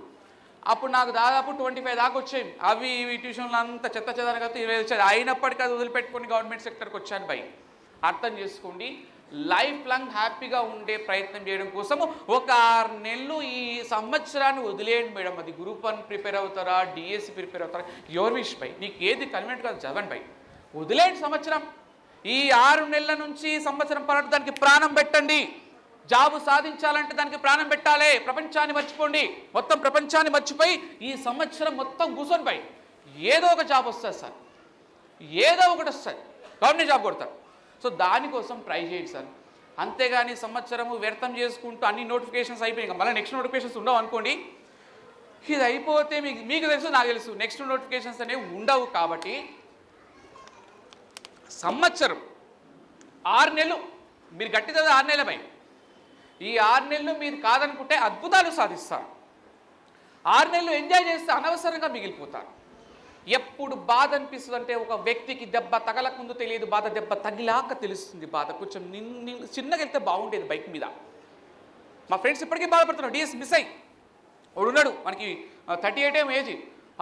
Speaker 1: అప్పుడు నాకు దాదాపు 25 దాకా వచ్చాయి. అవి ఇవి ట్యూషన్లు అంతా చెత్త చెదానికి అయితే 20 వచ్చేది. అయినప్పటికీ అది వదిలిపెట్టుకొని గవర్నమెంట్ సెక్టర్కి వచ్చాను భయ్. అర్థం చేసుకోండి, లైఫ్ లాంగ్ హ్యాపీగా ఉండే ప్రయత్నం చేయడం కోసము ఒక 6 నెలలు ఈ సంవత్సరాన్ని వదిలేయండి మేడం. అది గ్రూప్ 1 ప్రిపేర్ అవుతారా, డిఎస్సి ప్రిపేర్ అవుతారా, యువర్ విష్ భయ్. నీకు ఏది కన్వీనెంట్ కాదు చదవండి భయ్. వదిలేయండి సంవత్సరం. ఈ 6 నెలల నుంచి సంవత్సరం పాటు దానికి ప్రాణం పెట్టండి. జాబు సాధించాలంటే దానికి ప్రాణం పెట్టాలి. ప్రపంచాన్ని మర్చిపోండి, మొత్తం ప్రపంచాన్ని మర్చిపోయి ఈ సంవత్సరం మొత్తం కూర్చొని పోయి ఏదో ఒక జాబ్ వస్తుంది సార్, ఏదో ఒకటి వస్తుంది, గవర్నమెంట్ జాబ్ కొడతారు. సో దానికోసం ట్రై చేయండి సార్. అంతేగాని సంవత్సరము వ్యర్థం చేసుకుంటూ అన్ని నోటిఫికేషన్స్ అయిపోయినాయి, మళ్ళీ నెక్స్ట్ నోటిఫికేషన్స్ ఉండవు అనుకోండి. ఇది అయిపోతే మీకు తెలుసు, నాకు తెలుసు, నెక్స్ట్ నోటిఫికేషన్స్ అనేవి ఉండవు. కాబట్టి సంవత్సరం 6 నెలలు మీరు గట్టి చదివి 6 నెలలపై ఈ 6 నెలలు మీరు కాదనుకుంటే అద్భుతాలు సాధిస్తారు. 6 నెలలు ఎంజాయ్ చేస్తే అనవసరంగా మిగిలిపోతారు. ఎప్పుడు బాధ అనిపిస్తుంది అంటే ఒక వ్యక్తికి దెబ్బ తగలకుందు తెలియదు బాధ, దెబ్బ తగిలాక తెలుస్తుంది బాధ. కొంచెం చిన్నగా వెళ్తే బాగుండేది బైక్ మీద. మా ఫ్రెండ్స్ ఇప్పటికీ బాధపడుతున్నారు, డిఎస్ మిస్ అయ్యి. వాడు ఉన్నాడు మనకి 38 ఏజ్,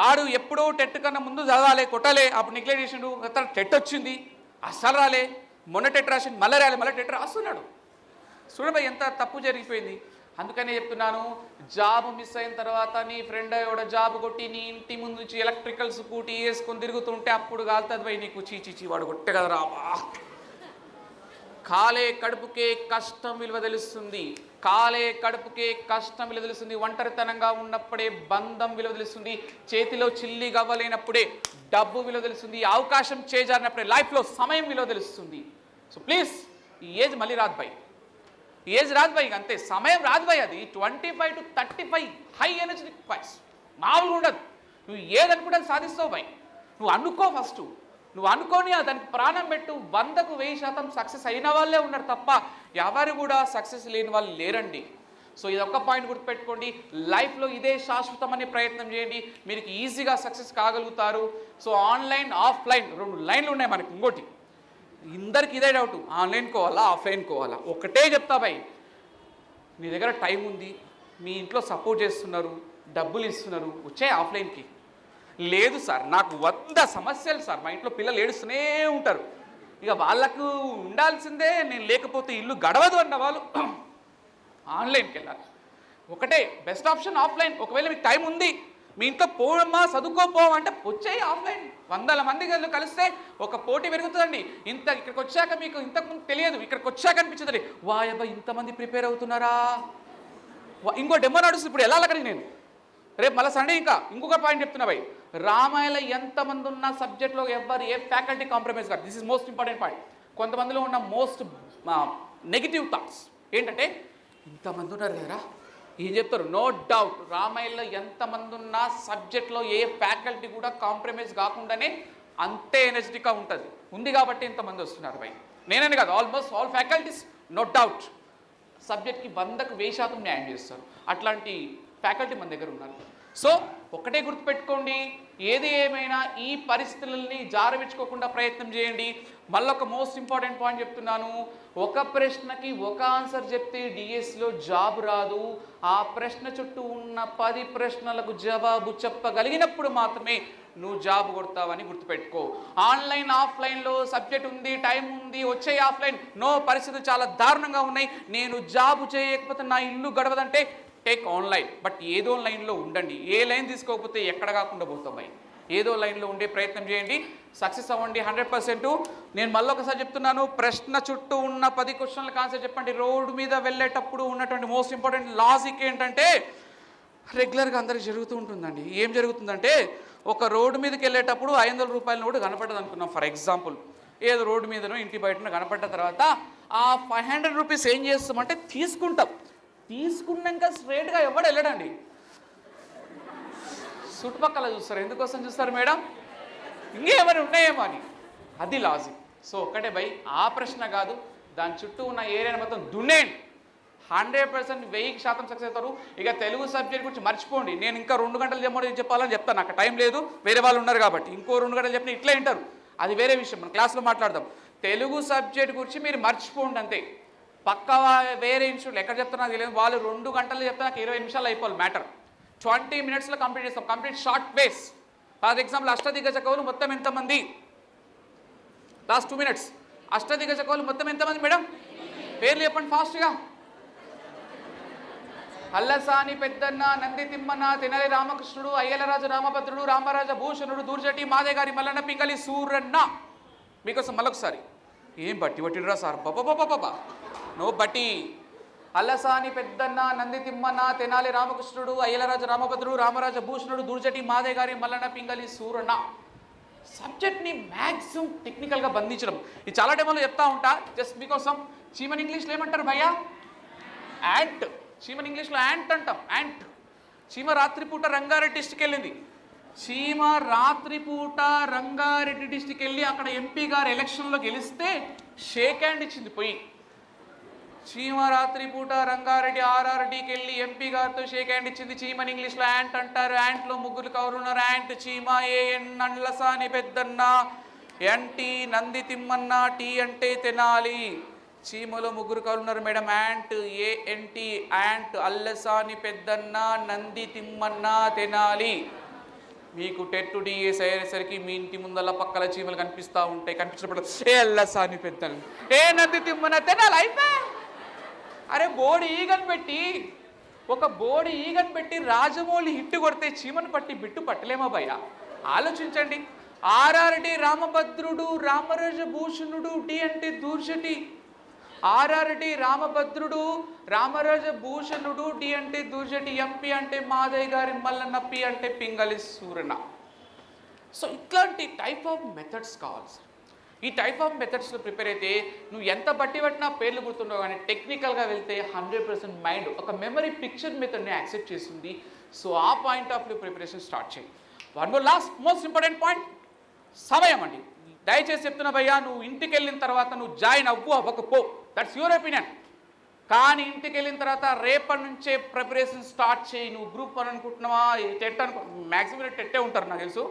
Speaker 1: ఆడు ఎప్పుడో టెట్ కన్నా ముందు చదవాలి కొట్టాలి, అప్పుడు నెగ్లెక్ట్ చేసిండు. టెట్ వచ్చింది అస్సలు రాలే, మొన్న టెట్ రాసిండు మళ్ళీ రాలే, మళ్ళీ టెట్ రాస్తున్నాడు. చూడబోయి ఎంత తప్పు జరిగిపోయింది. అందుకనే చెప్తున్నాను, జాబ్ మిస్ అయిన తర్వాత నీ ఫ్రెండ్ ఎవడో జాబ్ కొట్టి నీ ఇంటి ముందు నుంచి ఎలక్ట్రికల్ స్కూటీ వేసుకొని తిరుగుతుంటే అప్పుడు కాలుతుంది పోయి నీకు. చీచీచి వాడు కొట్టే కదా రాబా. కాలే కడుపుకే కష్టం విలువ తెలుస్తుంది, కాలే కడుపుకే కష్టం విలువ తెలుస్తుంది. ఒంటరితనంగా ఉన్నప్పుడే బంధం విలువ తెలుస్తుంది, చేతిలో చిల్లి గవ్వలేనప్పుడే డబ్బు విలువ తెలుస్తుంది, అవకాశం చేజారినప్పుడే లైఫ్లో సమయం విలువ తెలుస్తుంది. సో ప్లీజ్, ఈ ఏజ్ మళ్ళీ రాదు బై, ఏజ్ రాదు బై, అంతే సమయం రాదు బై. అది 25 to 35 హై ఎనర్జెటిక్ వాయిస్, మామూలుగా ఉండదు. నువ్వు ఏదనుకుంటే అది సాధిస్తావు బై. నువ్వు అనుకో, ఫస్ట్ నువ్వు అనుకొని దానికి ప్రాణం పెట్టు. 100కు 1000% సక్సెస్ అయిన వాళ్ళే ఉన్నారు తప్ప ఎవరు కూడా సక్సెస్ లేని వాళ్ళు లేరండి. సో ఇది ఒక్క పాయింట్ గుర్తుపెట్టుకోండి, లైఫ్లో ఇదే శాశ్వతం అనే ప్రయత్నం చేయండి, మీరు ఈజీగా సక్సెస్ కాగలుగుతారు. సో ఆన్లైన్ ఆఫ్లైన్ 2 లైన్లు ఉన్నాయి మనకి. ఇంకోటి ఇందరికి ఇదే డౌట్, ఆన్లైన్ కోవాలా ఆఫ్లైన్ కోవాలా? ఒకటే చెప్తా భయ్, నీ దగ్గర టైం ఉంది, మీ ఇంట్లో సపోర్ట్ చేస్తున్నారు, డబ్బులు ఇస్తున్నారు, వచ్చే ఆఫ్లైన్కి. లేదు సార్ నాకు 100 సమస్యలు సార్, మా ఇంట్లో పిల్లలు ఏడుస్తూనే ఉంటారు, ఇక వాళ్ళకు ఉండాల్సిందే, నేను లేకపోతే ఇల్లు గడవదు అన్న వాళ్ళు ఆన్లైన్కి వెళ్ళాలి. ఒకటే బెస్ట్ ఆప్షన్ ఆఫ్లైన్. ఒకవేళ మీకు టైం ఉంది, మీ ఇంట్లో పోవమ్మా చదువుకోపోవంటే వచ్చేయి ఆఫ్లైన్. 100 మంది కలిస్తే ఒక పోటీ పెరుగుతుందండి. ఇక్కడికి వచ్చాక మీకు ఇంతకుముందు తెలియదు, ఇక్కడికి వచ్చాక అనిపించదండి, వాయబ్బా ఇంతమంది ప్రిపేర్ అవుతున్నారా. ఇంకో డెమో నడుస్తుంది ఇప్పుడు వెళ్ళాలి అక్కడికి నేను, రేపు మళ్ళీ సండే. ఇంకొక పాయింట్ చెప్తున్నా భయ్, రామాయణ ఎంతమంది ఉన్న సబ్జెక్ట్లో ఎవరు ఏ ఫ్యాకల్టీ కాంప్రమైజ్ కాదు. This is most important point. కొంతమందిలో ఉన్న మోస్ట్ నెగిటివ్ థాట్స్ ఏంటంటే, ఇంతమంది ఉన్నారు కదా ఏం చెప్తారు. నో డౌట్ రామాయణలో ఎంతమంది ఉన్న సబ్జెక్ట్లో ఏ ఫ్యాకల్టీ కూడా కాంప్రమైజ్ కాకుండానే అంతే ఎనర్జెటిక్గా ఉంది కాబట్టి ఇంతమంది వస్తున్నారు భయ్. నేనని కాదు, almost all faculties no doubt సబ్జెక్ట్కి 100కు 1000% న్యాయం చేస్తారు. అట్లాంటి ఫ్యాకల్టీ మన దగ్గర ఉన్నారు. సో ఒకటే గుర్తుపెట్టుకోండి, ఏది ఏమైనా ఈ పరిస్థితులని జారవించుకోకుండా ప్రయత్నం చేయండి. మళ్ళొక మోస్ట్ ఇంపార్టెంట్ పాయింట్ చెప్తున్నాను, ఒక ప్రశ్నకి ఒక ఆన్సర్ చెప్తే డిఎస్లో జాబ్ రాదు. ఆ ప్రశ్న చుట్టూ ఉన్న 10 ప్రశ్నలకు జవాబు చెప్పగలిగినప్పుడు మాత్రమే నువ్వు జాబ్ కొడతావని గుర్తుపెట్టుకో. ఆన్లైన్ ఆఫ్లైన్లో సబ్జెక్ట్ ఉంది, టైం ఉంది, వచ్చే ఆఫ్లైన్ నో, పరిస్థితులు చాలా దారుణంగా ఉన్నాయి, నేను జాబ్ చేయకపోతే నా ఇల్లు గడవదంటే టేక్ ఆన్లైన్. బట్ ఏదో లైన్లో ఉండండి. ఏ లైన్ తీసుకోకపోతే ఎక్కడ కాకుండా పోతాయి. ఏదో లైన్లో ఉండే ప్రయత్నం చేయండి, సక్సెస్ అవ్వండి 100%. నేను మళ్ళీ ఒకసారి చెప్తున్నాను, ప్రశ్న చుట్టూ ఉన్న 10 క్వశ్చన్లకు ఆన్సర్ చెప్పండి. రోడ్డు మీద వెళ్ళేటప్పుడు ఉన్నటువంటి మోస్ట్ ఇంపార్టెంట్ లాజిక్ ఏంటంటే, రెగ్యులర్గా అందరికి జరుగుతూ ఉంటుందండి. ఏం జరుగుతుందంటే, ఒక రోడ్డు మీదకి వెళ్ళేటప్పుడు 500 రూపాయల నోటు కనపడ్డది అనుకున్నాం ఫర్ ఎగ్జాంపుల్. ఏదో రోడ్డు మీదనో ఇంటి బయటనో కనపడ్డ తర్వాత ఆ 500 రూపీస్ ఏం చేస్తామంటే తీసుకుంటాం. తీసుకున్నాక స్ట్రైట్గా ఎవడు వెళ్ళడండి, చుట్టుపక్కల చూస్తారు. ఎందుకోసం చూస్తారు మేడం, ఇంకేమైనా ఉన్నాయేమో అని. అది లాజిక్. సో ఒక్కటే భయ్, ఆ ప్రశ్న కాదు, దాని చుట్టూ ఉన్న ఏరియాని మొత్తం దున్నేయండి. 100% 1000% సక్సెస్ అవుతారు. ఇక తెలుగు సబ్జెక్ట్ గురించి మర్చిపోండి. నేను ఇంకా 2 గంటలు చెప్పాలని చెప్తాను, నాకు టైం లేదు, వేరే వాళ్ళు ఉన్నారు కాబట్టి. ఇంకో 2 గంటలు చెప్పిన ఇట్లా వింటారు, అది వేరే విషయం, మన క్లాస్లో మాట్లాడదాం. తెలుగు సబ్జెక్ట్ గురించి మీరు మర్చిపోండి అంతే. పక్క వేరే ఇన్స్టిట్యూట్లు ఎక్కడ చెప్తున్నా తెలియదు, వాళ్ళు 2 గంటలు చెప్తే నాకు 20 నిమిషాలు అయిపోవాలి మ్యాటర్. 20 minutesలో కంప్లీట్ చేస్తాం. Complete short ways. For example అష్టదిగ్గజ కవులు మొత్తం ఎంతమంది? Last 2 minutes. అష్టదిగ్గజ కవులు మొత్తం ఎంతమంది మేడం? పేర్లు చెప్పండి ఫాస్ట్గా. అల్లసాని పెద్దన్న, నంది తిమ్మన్న, తెనాలి రామకృష్ణుడు, అయ్యలరాజు రామభద్రుడు, రామరాజ భూషణుడు, దూర్జటి, మాదేగారి మల్లన్న, పింగళి సూరన్న. మీకోసం మళ్ళొకసారి. ఏం బట్టి పట్టినరా సార్? బాబా నో బట్టి. అల్లసాని పెద్దన్న, నంది తిమ్మన్న, తెనాలి రామకృష్ణుడు, అయ్యలరాజు రామభద్రుడు, రామరాజ భూషణుడు, దూర్జటి, మాదేగారి మల్లన్న, పింగళి సూరన్న. సబ్జెక్ట్ని మ్యాక్సిమం టెక్నికల్గా బంధించడం. ఇది చాలా టైంలో చెప్తా ఉంటా. జస్ట్ మీకోసం. చీమని ఇంగ్లీష్లో ఏమంటారు భయ్యా? యాంట్. చీమని ఇంగ్లీష్లో యాంట్ అంటాం. యాంట్. చీమ రాత్రిపూట రంగారెడ్డి డిస్టిక్ వెళ్ళింది. చీమ రాత్రిపూట రంగారెడ్డి డిస్టిక్ వెళ్ళి అక్కడ ఎంపీ గారు ఎలక్షన్లో గెలిస్తే షేక్ హ్యాండ్ ఇచ్చింది పోయి. చీమ రాత్రిపూట రంగారెడ్డి ఆర్ఆర్డీకి వెళ్ళి ఎంపీ గారితో షేక్ హ్యాండ్ ఇచ్చింది. చీమని ఇంగ్లీష్లో యాంట్ అంటారు. యాంట్లో ముగ్గురు కవరున్నారు. యాంట్ చీమ, A N Allasani Peddanna, N T Nandi Timmanna, T అంటే తెనాలి. చీమలో ముగ్గురు కవులున్నారు madam. Ant, A N T, ant, Allasani Peddanna, Nandi Thimmanna, Tenali. మీకు టెట్టు డిఎస్ అయ్యేసరికి మీ ఇంటి ముందల్లా పక్కల చీమలు కనిపిస్తూ ఉంటాయి. కనిపించినప్పుడు ఏ అల్లసాని పెద్దన్న, ఏ నంది తిమ్మన్న, తెనాలి. అయిపోయా. అరే బోడి ఈగను పెట్టి రాజమౌళి హిట్ కొడితే చీమను పట్టి బిట్టు పట్టలేమా భయ్య? ఆలోచించండి. ఆర్ఆర్డి రామభద్రుడు, రామరాజ భూషణుడు, డి అంటే దూర్జటి. ఆర్ఆర్డి రామభద్రుడు, రామరాజ భూషణుడు, డి అంటే దూర్జటి. ఎంపీ అంటే మాదయ్య గారి మల్లన్న, పి అంటే పింగళి సూరన్న. సో ఇట్లాంటి టైప్ ఆఫ్ మెథడ్స్ కావాలి సార్. ఈ టైప్ ఆఫ్ మెథడ్స్లో ప్రిపేర్ అయితే నువ్వు ఎంత బట్టి పట్టినా పేర్లు గుర్తుండవు, కానీ టెక్నికల్గా వెళ్తే 100% మైండ్ ఒక మెమరీ పిక్చర్ మెథడ్ని యాక్సెప్ట్ చేస్తుంది. సో ఆ point of view preparation start చేయి. One more last most important point, సమయం అండి. దయచేసి చెప్తున్నా భయ్యా, నువ్వు ఇంటికి వెళ్ళిన తర్వాత నువ్వు జాయిన్ అవ్వకపో, దట్స్ యువర్ ఒపీనియన్. కానీ ఇంటికి వెళ్ళిన తర్వాత రేపటి నుంచే ప్రిపరేషన్ స్టార్ట్ చేయి. నువ్వు గ్రూప్ 1 అనుకుంటున్నావా, టెట్ మ్యాక్సిమం టెట్టే ఉంటారు నాకు తెలుసు.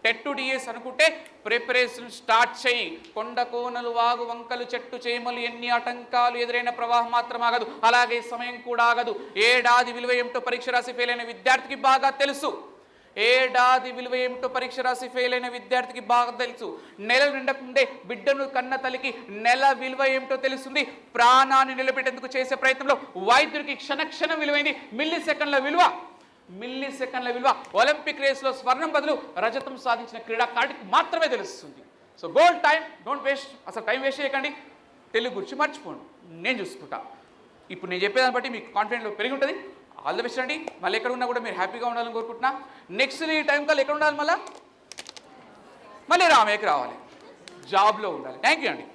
Speaker 1: టెట్ టు డిఎస్ అనుకుంటే ప్రిపరేషన్ స్టార్ట్ చేయి. కొండ కోనలు, వాగు వంకలు, చెట్టు చేమలు, ఎన్ని ఆటంకాలు ఎదురైన ప్రవాహం మాత్రం ఆగదు, అలాగే సమయం కూడా ఆగదు. ఏడాది విలువ ఏమిటో పరీక్ష రాసి ఫెయిల్ అయిన విద్యార్థికి బాగా తెలుసు. ఏడాది విలువ ఏమిటో పరీక్ష రాసి ఫెయిల్ అయిన విద్యార్థికి బాగా తెలుసు. నెలలు నిండకుండే బిడ్డను కన్న తల్లికి నెల విలువ ఏమిటో తెలుస్తుంది. ప్రాణాన్ని నిలబెట్టేందుకు చేసే ప్రయత్నంలో వైద్యుడికి క్షణక్షణం విలువైంది. మిల్లీ సెకండ్ల విలువ ఒలింపిక్ రేస్లో స్వర్ణం బదులు రజతం సాధించిన క్రీడాకారుడికి మాత్రమే తెలుస్తుంది. So gold time, don't waste. అసలు టైం వేస్ట్ చేయకండి. తెలుగు గురించి మర్చిపోండి, నేను చూసుకుంటా. ఇప్పుడు నేను చెప్పేదాన్ని బట్టి మీకు కాన్ఫిడెంట్ పెరిగి ఉంటుంది. ఆల్ ద బెస్ట్ అండి. మళ్ళీ ఎక్కడ ఉన్నా కూడా మీరు హ్యాపీగా ఉండాలని కోరుకుంటున్నా. నెక్స్ట్ ఈ టైం కల్లా ఎక్కడ ఉండాలి? మళ్ళీ రామయ్యకి రావాలి, జాబ్లో ఉండాలి. థ్యాంక్ యూ అండి.